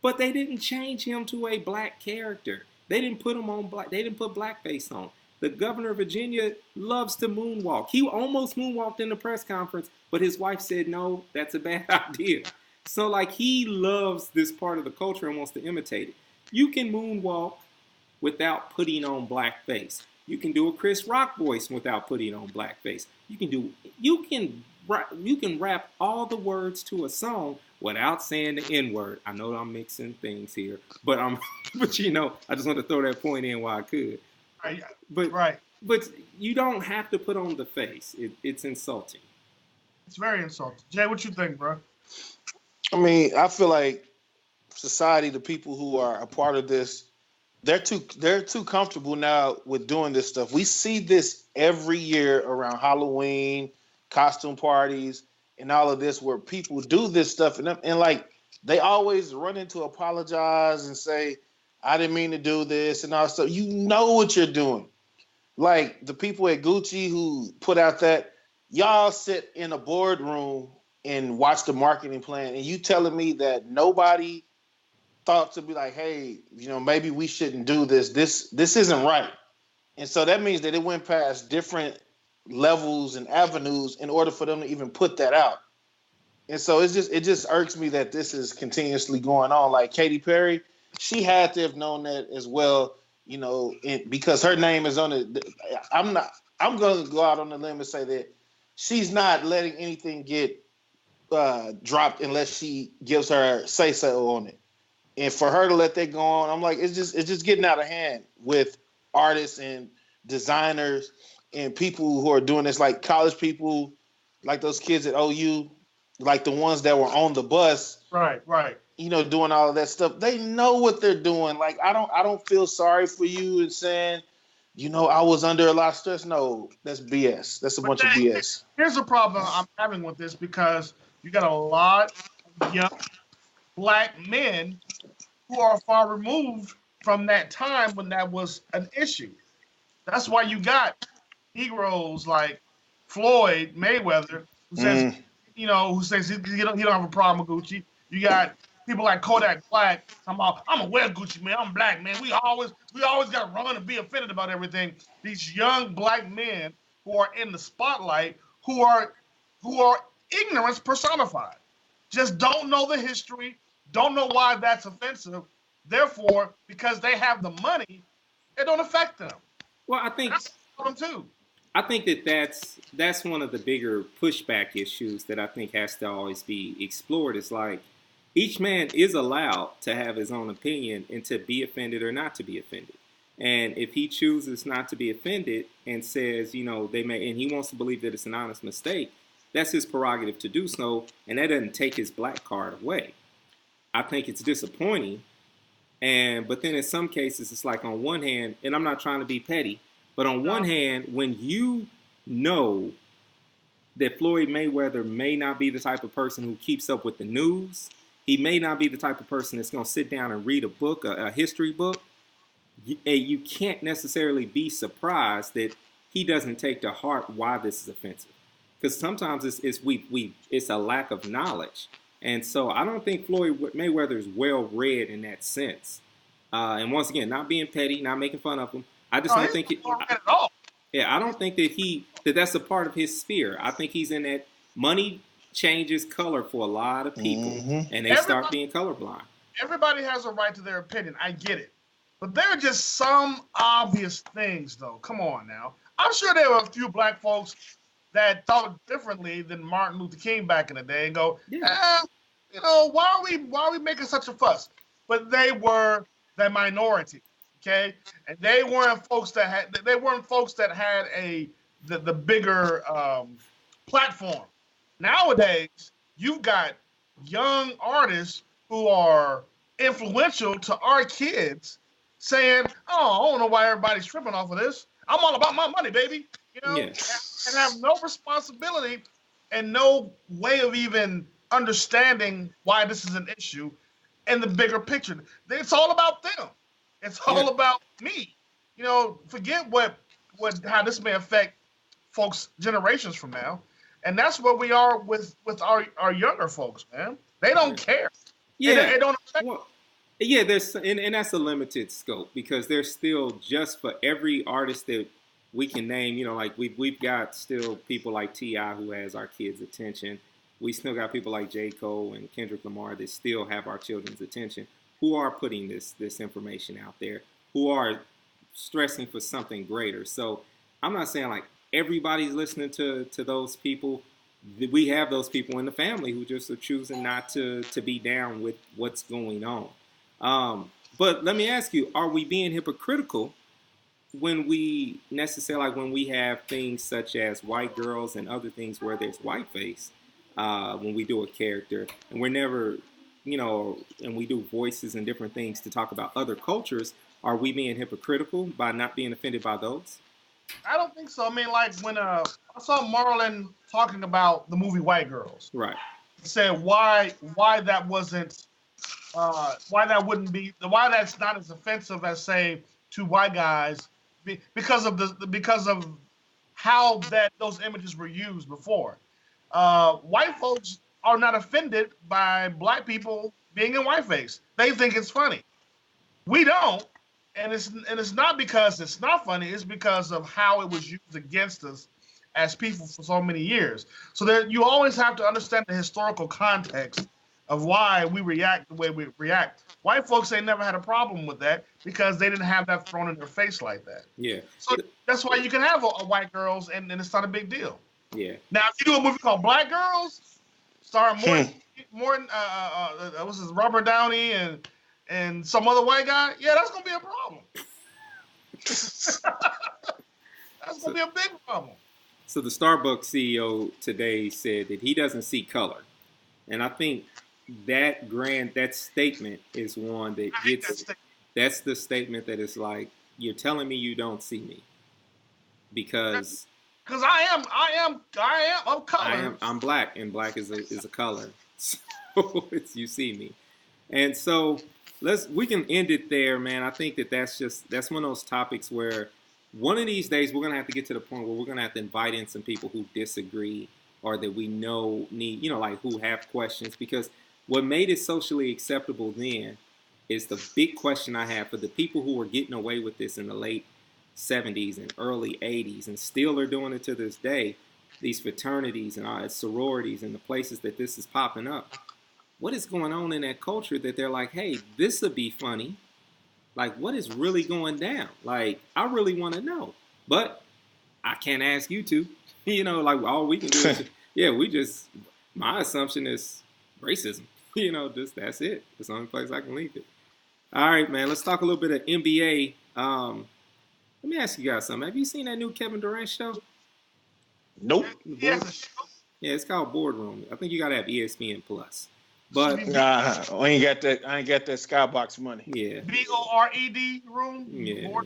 but they didn't change him to a black character. They didn't put him on black. They didn't put blackface on. The governor of Virginia loves to moonwalk. He almost moonwalked in the press conference, but his wife said, no, that's a bad idea. So, like, he loves this part of the culture and wants to imitate it. You can moonwalk without putting on blackface. You can do a Chris Rock voice without putting on blackface. You can rap all the words to a song without saying the N-word. I know I'm mixing things here, but but you know, I just want to throw that point in while I could. Right. But you don't have to put on the face. It's insulting. It's very insulting. Jay, what you think, bro? I mean, I feel like society, the people who are a part of this, they're too comfortable now with doing this stuff. We see this every year around Halloween, costume parties, and all of this, where people do this stuff, and like they always run into apologize and say, "I didn't mean to do this," and all stuff. You know what you're doing. Like the people at Gucci who put out that, y'all sit in a boardroom and watch the marketing plan, and you telling me that nobody thought to be like, hey, you know, maybe we shouldn't do this. This isn't right. And so that means that it went past different levels and avenues in order for them to even put that out. And so it just irks me that this is continuously going on. Like Katy Perry, she had to have known that as well, you know, because her name is on it. I'm going to go out on the limb and say that she's not letting anything get dropped unless she gives her say so on it. And for her to let that go on, I'm like, it's just getting out of hand with artists and designers and people who are doing this, like college people, like those kids at OU, like the ones that were on the bus, right, you know, doing all of that stuff. They know what they're doing. Like, I don't feel sorry for you and saying, you know, I was under a lot of stress. No, that's BS. That's a bunch of BS. Here's the problem I'm having with this, because you got a lot of young black men who are far removed from that time when that was an issue. That's why you got heroes like Floyd Mayweather, who says, you know, who says he don't have a problem with Gucci. You got people like Kodak Black. I'm gonna wear Gucci, man. I'm black, man. We always got to run and be offended about everything. These young black men who are in the spotlight, who are ignorance personified, just don't know the history, don't know why that's offensive. Therefore, because they have the money, it don't affect them. Well, I think that's them too. I think that's one of the bigger pushback issues that I think has to always be explored. It's like each man is allowed to have his own opinion and to be offended or not to be offended. And if he chooses not to be offended and says, you know, and he wants to believe that it's an honest mistake, that's his prerogative to do so, and that doesn't take his black card away. I think it's disappointing. But then in some cases, it's like on one hand, and I'm not trying to be petty, but on one hand, when you know that Floyd Mayweather may not be the type of person who keeps up with the news, he may not be the type of person that's going to sit down and read a book, a history book, you can't necessarily be surprised that he doesn't take to heart why this is offensive. Because sometimes it's a lack of knowledge. And so I don't think Floyd Mayweather is well read in that sense. And once again, not being petty, not making fun of him. I just don't think I don't think that that's a part of his sphere. I think he's in that money changes color for a lot of people, and they start being colorblind. Everybody has a right to their opinion. I get it. But there are just some obvious things, though. Come on now. I'm sure there were a few black folks that thought differently than Martin Luther King back in the day and go, you know, why are we making such a fuss? But they were the minority, okay? And they weren't folks that had the bigger platform. Nowadays, you've got young artists who are influential to our kids saying, oh, I don't know why everybody's tripping off of this. I'm all about my money, baby. You know, and have no responsibility and no way of even understanding why this is an issue. in the bigger picture. It's all about them. It's all about me. Forget how this may affect folks generations from now. And that's where we are with our younger folks, man. They don't care. Yeah. It don't affect. Well, yeah, and that's a limited scope because there's still just for every artist that we can name, like we've got still people like T.I. who has our kids' attention. We still got people like J. Cole and Kendrick Lamar that still have our children's attention, who are putting this information out there, who are stressing for something greater. So I'm not saying like everybody's listening to those people. We have those people in the family who just are choosing not to be down with what's going on. But let me ask you, are we being hypocritical when we when we have things such as white girls and other things where there's whiteface, when we do a character and we're never, and we do voices and different things to talk about other cultures, are we being hypocritical by not being offended by those? I don't think so. I mean, like when I saw Marlon talking about the movie White Girls, right? He said why that wasn't, why that's not as offensive as say to white guys because of how those images were used before. White folks are not offended by black people being in whiteface. They think it's funny. We don't. And it's not because it's not funny. It's because of how it was used against us as people for so many years. So you always have to understand the historical context of why we react the way we react. White folks ain't never had a problem with that because they didn't have that thrown in their face like that. Yeah. So that's why you can have a white girls and it's not a big deal. Yeah. Now, if you do a movie called Black Girls, starring Morton, what's his Robert Downey and some other white guy, that's gonna be a problem. That's gonna be a big problem. So the Starbucks CEO today said that he doesn't see color, and I think that statement is one that gets. That's the statement that is like, you're telling me you don't see me, because I'm color. I'm black, and black is a color, so you see me, and so. We can end it there, man. I think that's one of those topics where one of these days we're gonna have to get to the point where we're gonna have to invite in some people who disagree or that we know need, like who have questions, because what made it socially acceptable then is the big question I have for the people who were getting away with this in the late 70s and early 80s and still are doing it to this day, these fraternities and sororities and the places that this is popping up. What is going on in that culture that they're like, hey, this would be funny. Like, what is really going down? Like, I really want to know. But I can't ask you to. Like, all we can do is, my assumption is racism. That's it. It's the only place I can leave it. All right, man, let's talk a little bit of NBA. Let me ask you guys something. Have you seen that new Kevin Durant show? Nope. Yeah, it's called Boardroom. I think you got to have ESPN Plus. But I ain't got that Skybox money. Yeah. BORED room. Yeah.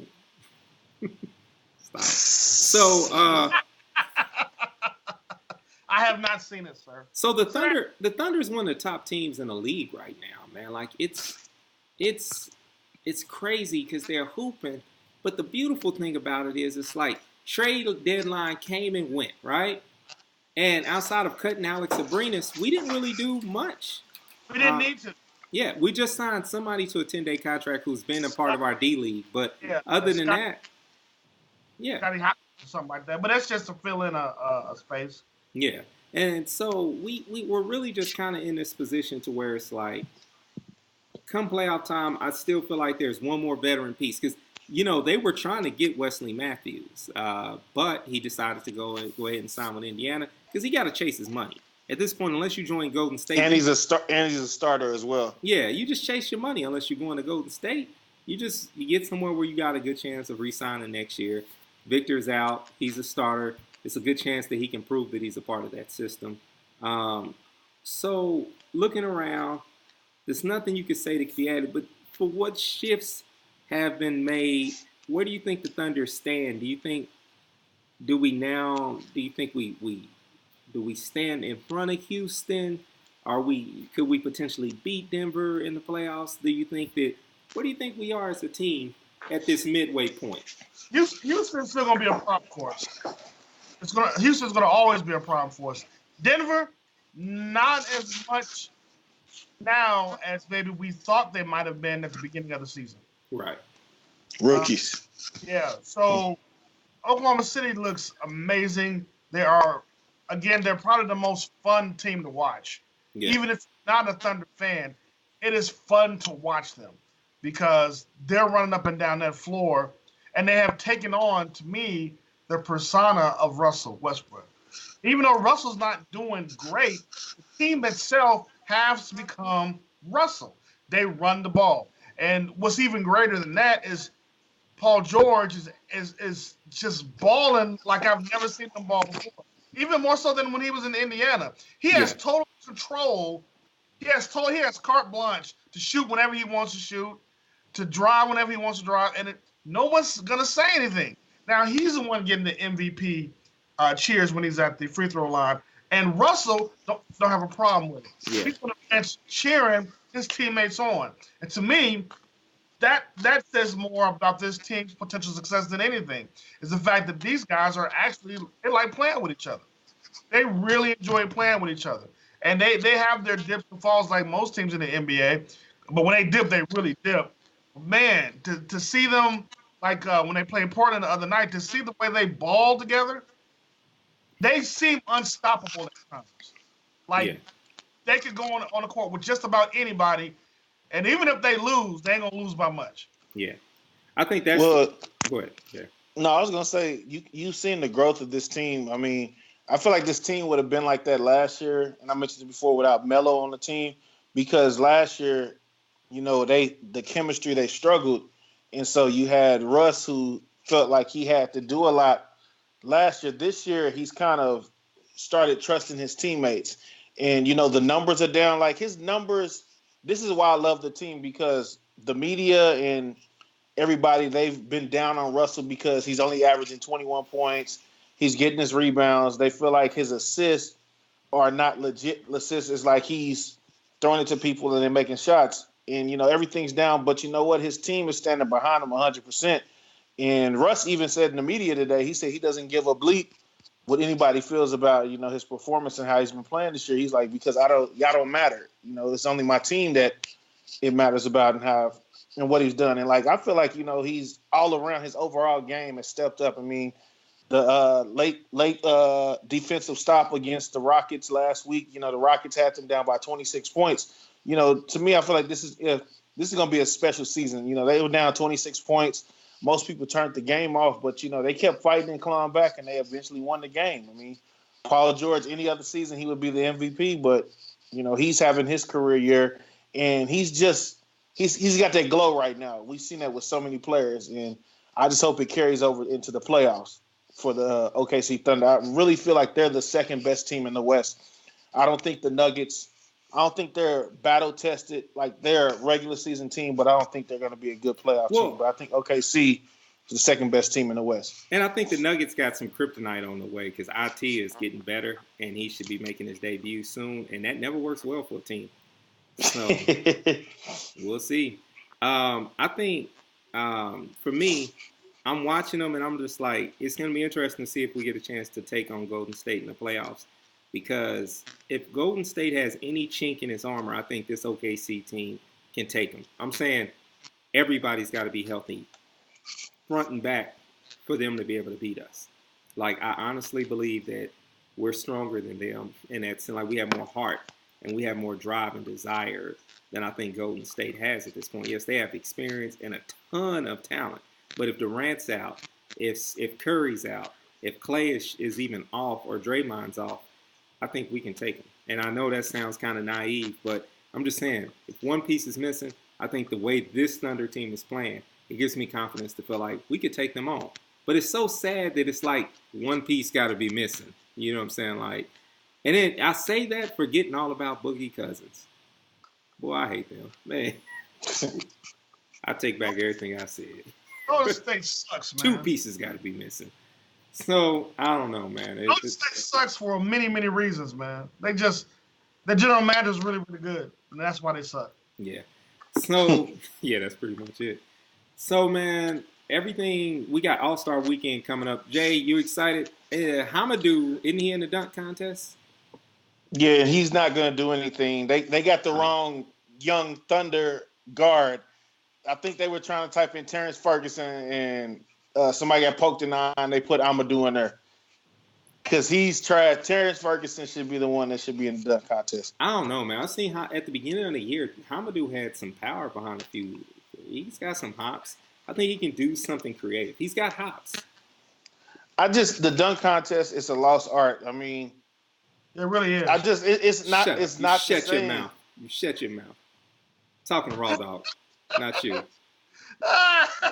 Stop. So I have not seen it, sir. So the Thunder is one of the top teams in the league right now, man. Like it's crazy because they're hooping. But the beautiful thing about it is it's like trade deadline came and went, right? And outside of cutting Alex Abrinas, we didn't really do much. We didn't need to. Yeah, we just signed somebody to a 10-day contract who's been a part of our D League. But other than that, something like that. But that's just to fill in a space. Yeah, and so we were really just kind of in this position to where it's like, come playoff time, I still feel like there's one more veteran piece because they were trying to get Wesley Matthews, but he decided to go ahead and sign with Indiana because he got to chase his money. At this point, unless you join Golden State, and he's a starter as well. Yeah, you just chase your money unless you're going to Golden State. You get somewhere where you got a good chance of re-signing next year. Victor's out; he's a starter. It's a good chance that he can prove that he's a part of that system. So looking around, there's nothing you could say that can be added. But for what shifts have been made, where do you think the Thunder stand? Do you think we stand in front of Houston? Could we potentially beat Denver in the playoffs? Where do you think we are as a team at this midway point? Houston's still gonna be a problem for us. Houston's gonna always be a problem for us. Denver, not as much now as maybe we thought they might have been at the beginning of the season. Right. Rookies. Yeah. So Oklahoma City looks amazing. They're probably the most fun team to watch. Yeah. Even if you're not a Thunder fan, it is fun to watch them because they're running up and down that floor, and they have taken on, to me, the persona of Russell Westbrook. Even though Russell's not doing great, the team itself has become Russell. They run the ball. And what's even greater than that is Paul George is just balling like I've never seen him ball before. Even more so than when he was in Indiana. He has total control. He has carte blanche to shoot whenever he wants to shoot, to drive whenever he wants to drive, and no one's gonna say anything. Now he's the one getting the MVP cheers when he's at the free throw line, and Russell don't have a problem with it. Yeah. He's on the bench cheering his teammates on, and to me, that says more about this team's potential success than anything. Is the fact that these guys they like playing with each other. They really enjoy playing with each other, and they have their dips and falls like most teams in the NBA. But when they dip, they really dip. Man, to see them like when they played Portland the other night, to see the way they ball together, they seem unstoppable at times. They could go on the court with just about anybody, and even if they lose, they ain't gonna lose by much. Yeah, I think that's. Well, go ahead. Yeah. No, I was gonna say you've seen the growth of this team. I mean, I feel like this team would have been like that last year, and I mentioned it before without Melo on the team, because last year, the chemistry, they struggled, and so you had Russ, who felt like he had to do a lot last year. This year, he's kind of started trusting his teammates, and the numbers are down. Like his numbers, this is why I love the team, because the media and everybody, they've been down on Russell because he's only averaging 21 points. He's getting his rebounds. They feel like his assists are not legit assists. It's like he's throwing it to people and they're making shots. And, everything's down. But you know what? His team is standing behind him 100%. And Russ even said in the media today, he said he doesn't give a bleep what anybody feels about, his performance and how he's been playing this year. He's like, because y'all don't matter. It's only my team that it matters about and what he's done. And, I feel like, he's all around, his overall game has stepped up. I mean, the late defensive stop against the Rockets last week, the Rockets had them down by 26 points. To me, I feel like this is going to be a special season. They were down 26 points. Most people turned the game off, but, they kept fighting and clawing back, and they eventually won the game. I mean, Paul George, any other season, he would be the MVP, but, he's having his career year, and he's got that glow right now. We've seen that with so many players, and I just hope it carries over into the playoffs for the OKC Thunder. I really feel like they're the second best team in the West. I don't think the Nuggets, they're battle tested. Like, they're a regular season team, but I don't think they're going to be a good playoff team. But I think OKC is the second best team in the West. And I think the Nuggets got some kryptonite on the way because IT is getting better, and he should be making his debut soon. And that never works well for a team. So we'll see. I think for me, I'm watching them, and I'm just like, it's going to be interesting to see if we get a chance to take on Golden State in the playoffs. Because if Golden State has any chink in its armor, I think this OKC team can take them. I'm saying everybody's got to be healthy, front and back, for them to be able to beat us. I honestly believe that we're stronger than them, and that's we have more heart and we have more drive and desire than I think Golden State has at this point. Yes, they have experience and a ton of talent, but if Durant's out, if Curry's out, if Clay is even off or Draymond's off, I think we can take them. And I know that sounds kind of naive, but I'm just saying, if one piece is missing, I think the way this Thunder team is playing, it gives me confidence to feel like we could take them on. But it's so sad that it's like one piece got to be missing. You know what I'm saying? And then I say that forgetting all about Boogie Cousins. Boy, I hate them. Man, I take back everything I said. Golden State sucks, man. Two pieces got to be missing. So, I don't know, man. Golden State sucks for many, many reasons, man. They just The general manager is really, really good, and that's why they suck. Yeah. So yeah, that's pretty much it. So man, everything we got All-Star Weekend coming up. Jay, you excited? Hamadou, isn't he in the dunk contest? Yeah, he's not gonna do anything. They got the wrong young Thunder guard. I think they were trying to type in Terrence Ferguson, and somebody got poked in the eye, and they put Amadou in there. Because he's trash. Terrence Ferguson should be the one that should be in the dunk contest. I don't know, man. I seen how at the beginning of the year, Hamadou had some power behind a few. He's got some hops. I think he can do something creative. He's got hops. The dunk contest is a lost art. I mean, it really is. It's not the same. Shut your mouth. You shut your mouth. Talking to Raw Dog, not you. You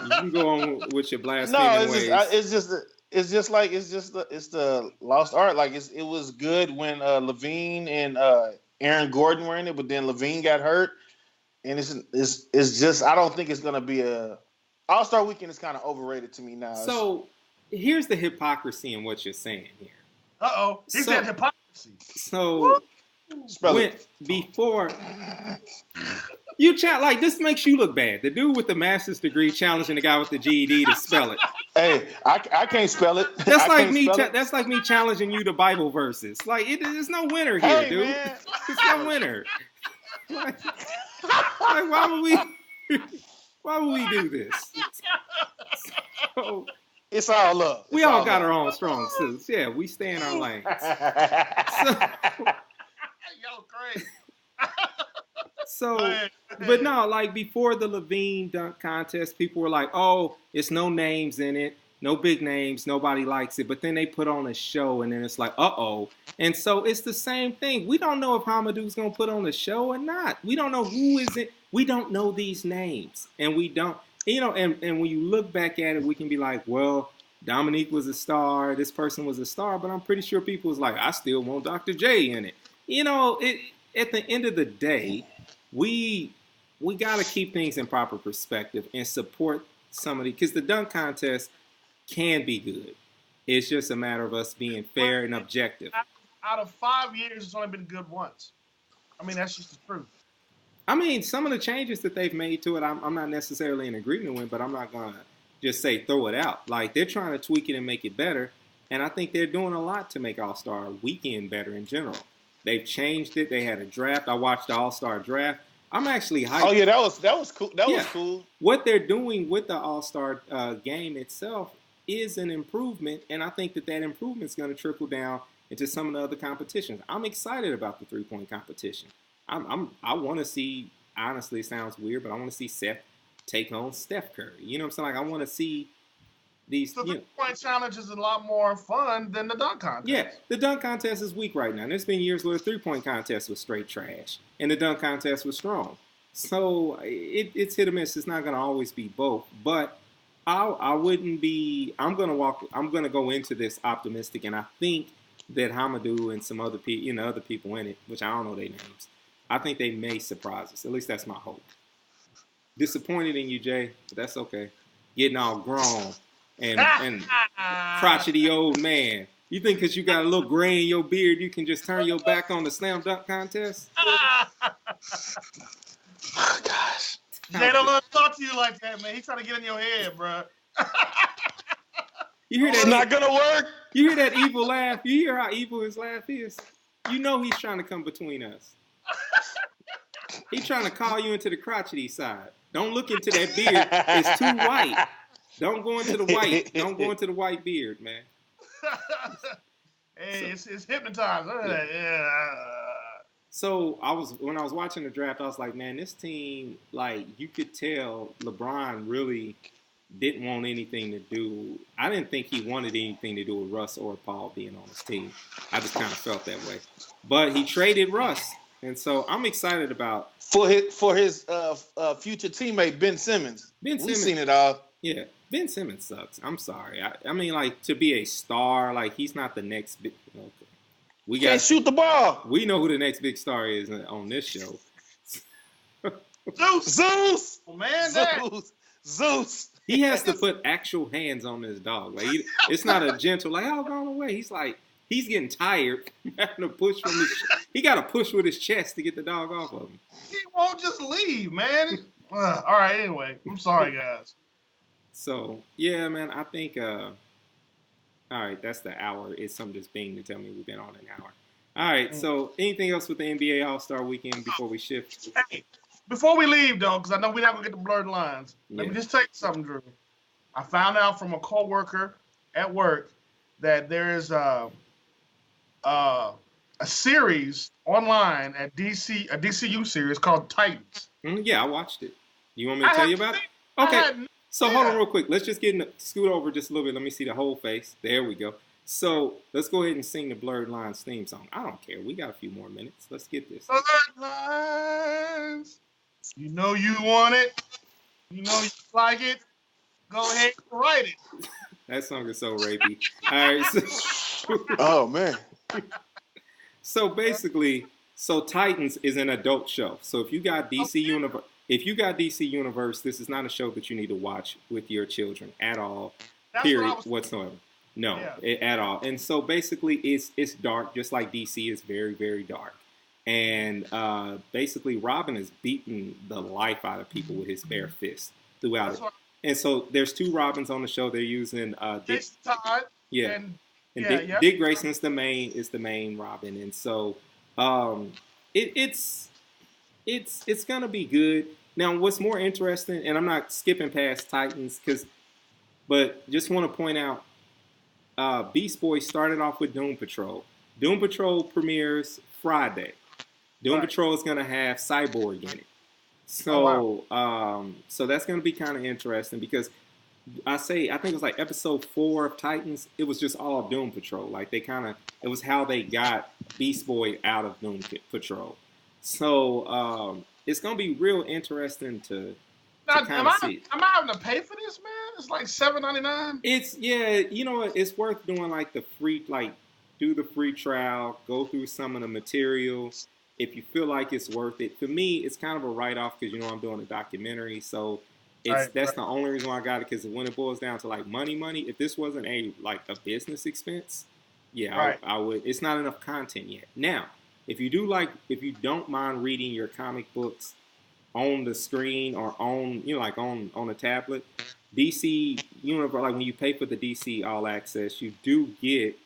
can go on with your blaspheming ways. It's the lost art. Like it was good when Levine and Aaron Gordon were in it, but then Levine got hurt, and it's just I don't think it's gonna be a All-Star Weekend is kind of overrated to me now. So here's the hypocrisy in what you're saying here. He said hypocrisy. So before you chat like this makes you look bad. The dude with the master's degree challenging the guy with the GED to spell it. Hey, I can't spell it. That's like me challenging you to Bible verses. Like there's no winner here, dude. Man. There's no winner. Like why would we do this? So, it's all love. We all got our own strong suits. Yeah, we stay in our lanes. Yo, crazy. So, but no, like before the Levine dunk contest, people were like, oh, it's no names in it, no big names, nobody likes it. But then they put on a show and then it's like, uh-oh. And so it's the same thing. We don't know if Hamadou's going to put on a show or not. We don't know who is it. We don't know these names. And we don't, and when you look back at it, we can be like, well, Dominique was a star. This person was a star. But I'm pretty sure people was like, I still want Dr. J in it. At the end of the day, we got to keep things in proper perspective and support somebody because the dunk contest can be good. It's just a matter of us being fair and objective. Out of 5 years, it's only been good once. I mean, that's just the truth. I mean, some of the changes that they've made to it, I'm not necessarily in agreement with, but I'm not going to just say throw it out. Like, they're trying to tweak it and make it better, and I think they're doing a lot to make All-Star Weekend better in general. They've changed it. They had a draft. I watched the All-Star draft. I'm actually hyped. Oh, yeah, that was cool. That was cool. What they're doing with the All-Star game itself is an improvement, and I think that improvement is going to trickle down into some of the other competitions. I'm excited about the three-point competition. I want to see, honestly, it sounds weird, but I want to see Seth take on Steph Curry. You know what I'm saying? Like, I want to see these. The three-point challenge is a lot more fun than the dunk contest. Yeah, the dunk contest is weak right now. And there's been years where the three-point contest was straight trash, and the dunk contest was strong. So it's hit or miss. It's not going to always be both, but I wouldn't be. I'm going to go into this optimistic, and I think that Hamadou and some other people, other people in it, which I don't know their names, I think they may surprise us. At least that's my hope. Disappointed in you, Jay, but that's okay. Getting all grown and crotchety old man. You think because you got a little gray in your beard, you can just turn your back on the slam dunk contest? Oh, gosh. Jay don't let him talk to you like that, man. He's trying to get in your head, bro. You hear that? It's not gonna work. You hear that evil laugh? You hear how evil his laugh is? You know he's trying to come between us. He's trying to call you into the crotchety side. Don't look into that beard. It's too white. Don't go into the white. Don't go into the white beard, man. Hey, it's hypnotized. Yeah. So when I was watching the draft, I was like, man, this team, like, you could tell LeBron really didn't want anything to do. I didn't think he wanted anything to do with Russ or Paul being on his team. I just kind of felt that way. But he traded Russ, and so I'm excited about for his future teammate Ben Simmons. We've seen it all. Yeah, Ben Simmons sucks. I'm sorry. I mean, like, to be a star, like, he's not the next big. Okay. We can't shoot the ball. We know who the next big star is on this show. Zeus. Oh, man, Zeus. He has to put actual hands on this dog. Like, it's not a gentle, like, oh, going away. He's like, He's getting tired. Having to push from his. He got to push with his chest to get the dog off of him. He won't just leave, man. All right. Anyway, I'm sorry, guys. So yeah, man, I think. All right, that's the hour. It's something just Bing to tell me we've been on an hour. All right, so anything else with the NBA All-Star Weekend before we shift? Hey, before we leave, though, because I know we're not going to get the blurred lines, let Yeah. me just tell you something, Drew. I found out from a coworker at work that there is a series online at DC, a DCU series called Titans. Yeah, I watched it. You want me to tell you about it? Okay. So hold on real quick. Let's just scoot over just a little bit. Let me see the whole face. There we go. So let's go ahead and sing the Blerd Lines theme song. I don't care. We got a few more minutes. Let's get this. Blerd Lines. You know you want it. You know you like it. Go ahead and write it. That song is so rapey. All right. So, Oh man. so basically, Titans is an adult show. So if you got DC Universe. If you got DC Universe, this is not a show that you need to watch with your children at all, period, whatsoever. No, at all. And so basically it's dark, just like DC is very, very dark. And basically Robin is beating the life out of people with his bare fist throughout it. And so there's two Robins on the show. They're using Dick. Todd. Yeah. And Dick Grayson's the main Robin. And so it's gonna be good. Now, what's more interesting, and I'm not skipping past Titans, but just want to point out, Beast Boy started off with Doom Patrol. Doom Patrol premieres Friday. Doom Patrol is gonna have Cyborg in it. So, so that's gonna be kind of interesting because I think it was like episode 4 of Titans. It was just all Doom Patrol. Like it was how they got Beast Boy out of Doom Patrol. So it's gonna be real interesting to kind of see. Am I having to pay for this, man? It's like $7.99. It's worth doing like do the free trial, go through some of the material. If you feel like it's worth it, for me, it's kind of a write-off because I'm doing a documentary, so that's the only reason why I got it. Because when it boils down to like money, if this wasn't a business expense, I would. It's not enough content yet. Now, if you don't mind reading your comic books on the screen or on a tablet, DC Universe, like when you pay for the DC All Access, you do get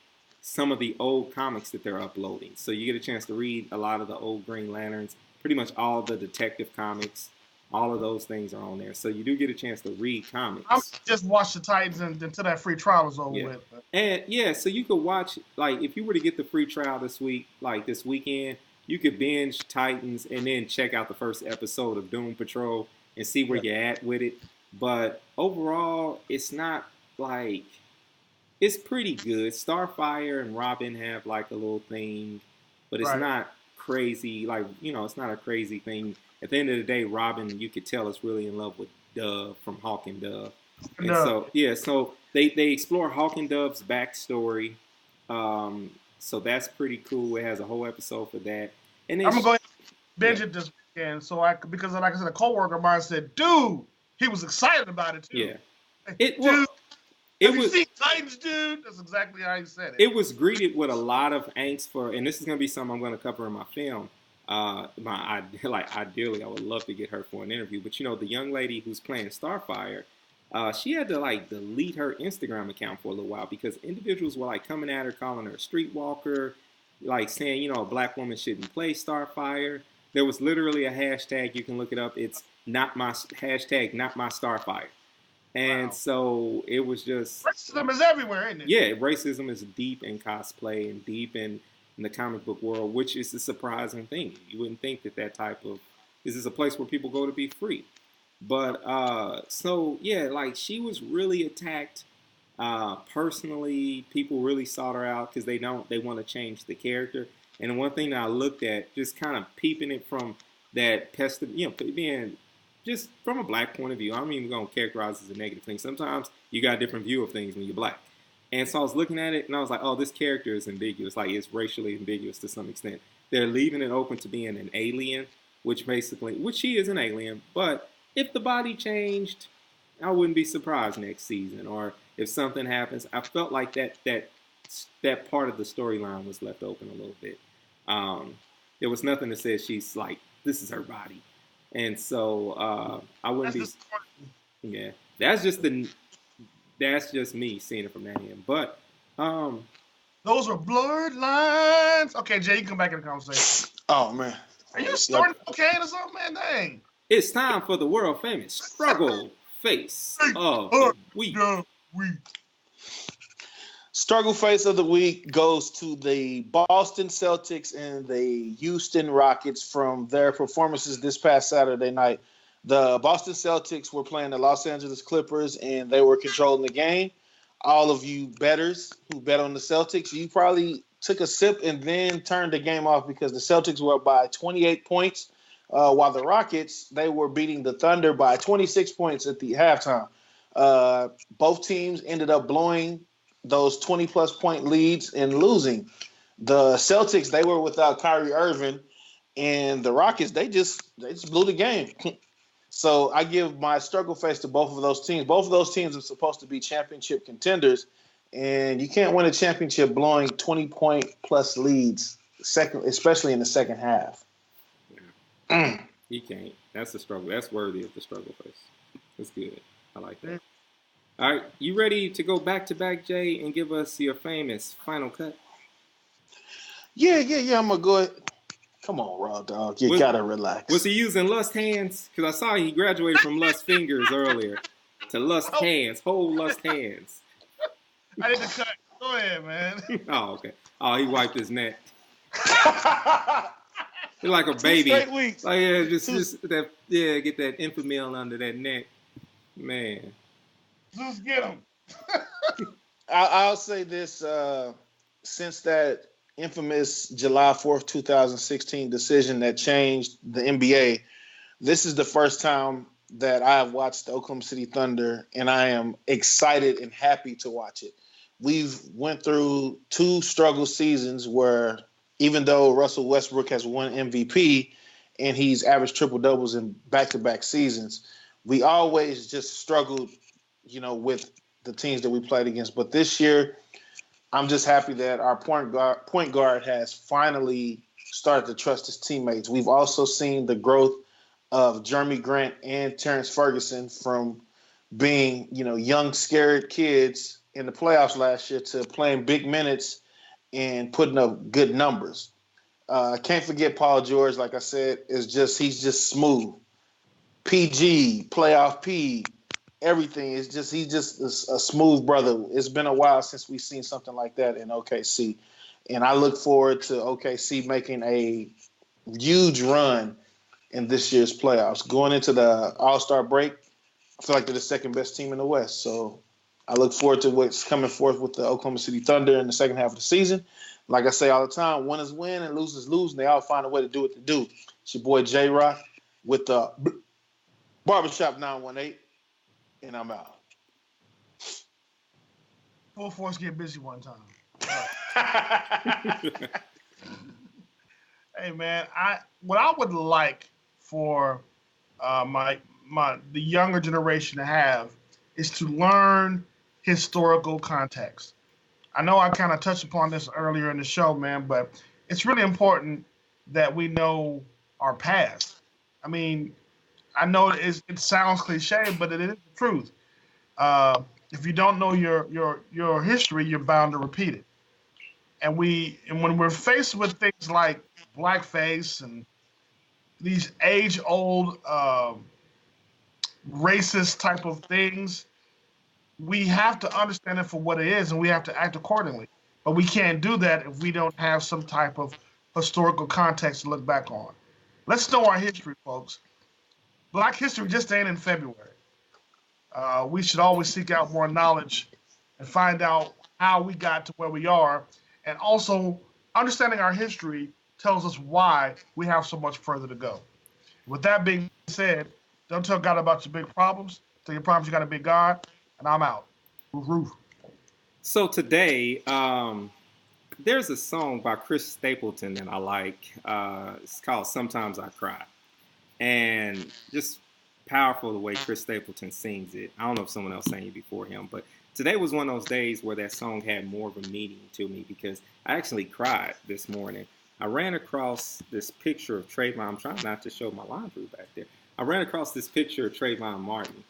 some of the old comics that they're uploading. So you get a chance to read a lot of the old Green Lanterns, pretty much all the detective comics, all of those things are on there. So you do get a chance to read comics. I'm just watch the Titans until that free trial is over with. And so you could watch, if you were to get the free trial this weekend, you could binge Titans and then check out the first episode of Doom Patrol and see where you're at with it. But overall, it's not it's pretty good. Starfire and Robin have a little thing, but it's not crazy. It's not a crazy thing. At the end of the day, Robin, you could tell, is really in love with Dove from Hawk and Dove. And so they explore Hawk and Dove's backstory. So that's pretty cool. It has a whole episode for that. And then I'm gonna go ahead and binge it this weekend. Because like I said, a coworker of mine said, dude, he was excited about it too. Yeah. Have you seen Titans, dude? That's exactly how he said it. It was greeted with a lot of angst and this is going to be something I'm going to cover in my film. Ideally, I would love to get her for an interview. But, the young lady who's playing Starfire, she had to, delete her Instagram account for a little while because individuals were, coming at her, calling her a streetwalker, saying, a black woman shouldn't play Starfire. There was literally a hashtag. You can look it up. It's not my Starfire. And so it was just... Racism is everywhere, isn't it? Yeah, racism is deep in cosplay and deep in the comic book world, which is a surprising thing. You wouldn't think that type of... This is a place where people go to be free. But, she was really attacked personally. People really sought her out because they want to change the character. And one thing that I looked at, just kind of peeping it from that being... Just from a black point of view, I'm even going to characterize it as a negative thing. Sometimes you got a different view of things when you're black. And so I was looking at it, and I was like, oh, this character is ambiguous. It's racially ambiguous to some extent. They're leaving it open to being an alien, which she is an alien. But if the body changed, I wouldn't be surprised next season. Or if something happens, I felt like that that part of the storyline was left open a little bit. There was nothing that said she's like, this is her body. And so I wouldn't be. Yeah, that's just me seeing it from that end. But those are blurred lines. Okay, Jay, you come back in the conversation. Oh man, are you snorting cocaine or something, man? Dang. It's time for the world famous struggle face of the week. Struggle face of the week goes to the Boston Celtics and the Houston Rockets from their performances this past Saturday night. The Boston Celtics were playing the Los Angeles Clippers, and they were controlling the game. All of you bettors who bet on the Celtics, you probably took a sip and then turned the game off because the Celtics were up by 28 points, while the Rockets, they were beating the Thunder by 26 points at the halftime. Both teams ended up blowing those 20-plus point leads and losing. The Celtics, they were without Kyrie Irving, and the Rockets, they just blew the game. So I give my struggle face to both of those teams. Both of those teams are supposed to be championship contenders, and you can't win a championship blowing 20-point-plus leads, especially in the second half. Yeah. You can't. That's the struggle. That's worthy of the struggle face. That's good. I like that. All right, you ready to go back-to-back, Jay, and give us your famous final cut? Yeah. I'm going to go ahead. Come on, Raw Dog. You got to relax. Was he using lust hands? Because I saw he graduated from lust fingers earlier to lust hands, whole lust hands. I did the cut. Go ahead, man. Oh, okay. Oh, he wiped his neck. He's like a 2 baby. straight weeks. Oh, yeah, just that. Yeah, get that Enfamil under that neck. Man. Just get him. I'll say this. Since that infamous July 4th, 2016 decision that changed the NBA, this is the first time that I have watched the Oklahoma City Thunder, and I am excited and happy to watch it. We've went through 2 struggle seasons where even though Russell Westbrook has won MVP and he's averaged triple-doubles in back-to-back seasons, we always just struggled, with the teams that we played against. But this year, I'm just happy that our point guard has finally started to trust his teammates. We've also seen the growth of Jeremy Grant and Terrence Ferguson from being, young, scared kids in the playoffs last year to playing big minutes and putting up good numbers. Can't forget Paul George, like I said, he's just smooth. PG, playoff P, everything is he's just a smooth brother. It's been a while since we've seen something like that in OKC. And I look forward to OKC making a huge run in this year's playoffs. Going into the All-Star break, I feel like they're the second best team in the West. So I look forward to what's coming forth with the Oklahoma City Thunder in the second half of the season. Like I say all the time, winners win and losers lose, and they all find a way to do what they do. It's your boy J-Rocc with the Barbershop 918. And I'm out. Full force get busy one time. Hey man, what I would like for the younger generation to have is to learn historical context. I know I kind of touched upon this earlier in the show, man, but it's really important that we know our past. I mean, I know it sounds cliche, but it is the truth. If you don't know your history, you're bound to repeat it. And when we're faced with things like blackface and these age-old racist type of things, we have to understand it for what it is, and we have to act accordingly. But we can't do that if we don't have some type of historical context to look back on. Let's know our history, folks. Black history just ain't in February. We should always seek out more knowledge and find out how we got to where we are. And also, understanding our history tells us why we have so much further to go. With that being said, don't tell God about your big problems. Tell your problems you got a big God, and I'm out. Roof. So today, there's a song by Chris Stapleton that I like. It's called Sometimes I Cry. And just powerful the way Chris Stapleton sings it. I don't know if someone else sang it before him, but today was one of those days where that song had more of a meaning to me because I actually cried this morning. I ran across this picture of Trayvon. I'm trying not to show my laundry back there. I ran across this picture of Trayvon Martin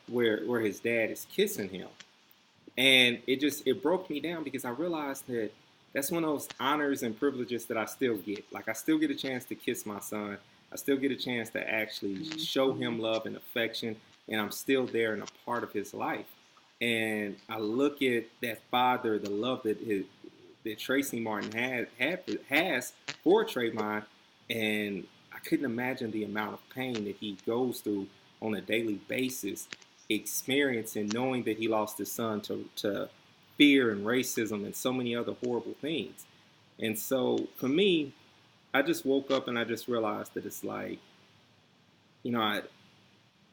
where his dad is kissing him. And it broke me down because I realized that that's one of those honors and privileges that I still get. Like, I still get a chance to kiss my son. I still get a chance to actually show him love and affection, and I'm still there and a part of his life. And I look at that father, the love that Tracy Martin has for Trayvon, and I couldn't imagine the amount of pain that he goes through on a daily basis, experiencing knowing that he lost his son to fear and racism and so many other horrible things. And so for me, I just woke up and I just realized that it's like,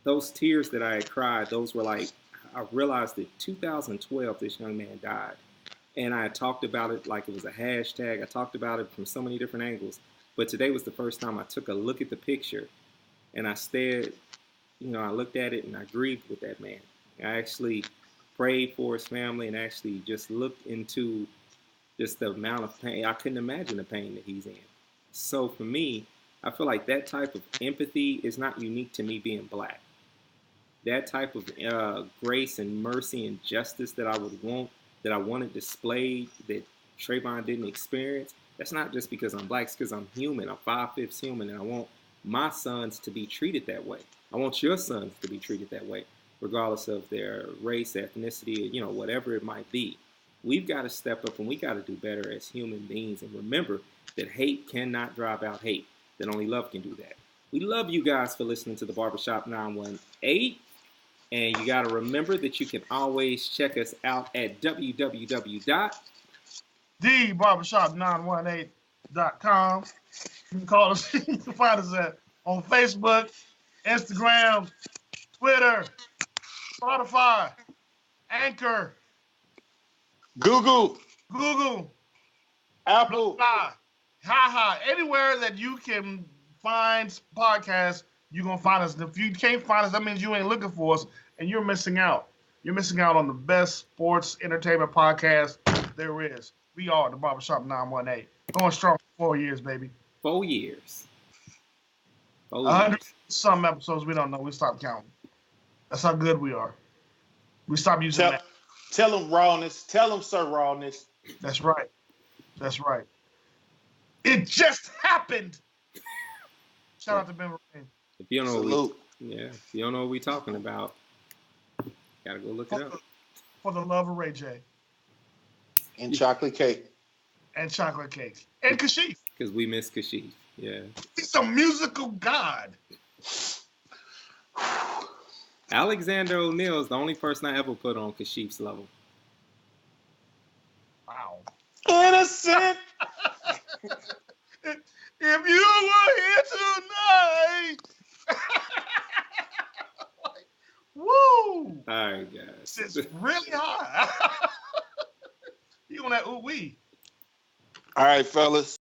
those tears that I had cried, those were like, I realized that 2012, this young man died. And I talked about it like it was a hashtag. I talked about it from so many different angles. But today was the first time I took a look at the picture and I stared, I looked at it and I grieved with that man. I actually prayed for his family and actually just looked into just the amount of pain. I couldn't imagine the pain that he's in. So for me, I feel like that type of empathy is not unique to me being black. That type of grace and mercy and justice that I wanted displayed that Trayvon didn't experience, that's not just because I'm black, it's because I'm human. I'm 5/5 human, and I want my sons to be treated that way. I want your sons to be treated that way, regardless of their race, ethnicity, whatever it might be. We've got to step up and we got to do better as human beings and remember that hate cannot drive out hate, that only love can do that. We love you guys for listening to the Barbershop 918. And you got to remember that you can always check us out at www.thebarbershop918.com. You can call us. You can find us on Facebook, Instagram, Twitter, Spotify, Anchor, Google, Apple, anywhere that you can find podcasts, you're going to find us. And if you can't find us, that means you ain't looking for us, and you're missing out. You're missing out on the best sports entertainment podcast there is. We are the Barbershop 918. Going strong for 4 years, baby. 4 years. 100 some episodes, we don't know. We stopped counting. That's how good we are. We stopped using that. Tell them rawness. Tell them, sir, rawness. That's right. It just happened. Shout out to Ben Rain. If you don't know what we're talking about, gotta go look it up. For the love of Ray J. And chocolate cake. And chocolate cake. And Kashif. Because we miss Kashif. Yeah. He's a musical god. Alexander O'Neal is the only person I ever put on Kashif's level. Wow. Innocent. If you were here tonight. Woo! All right, guys. It's really high. You on that ooh-wee. All right, fellas.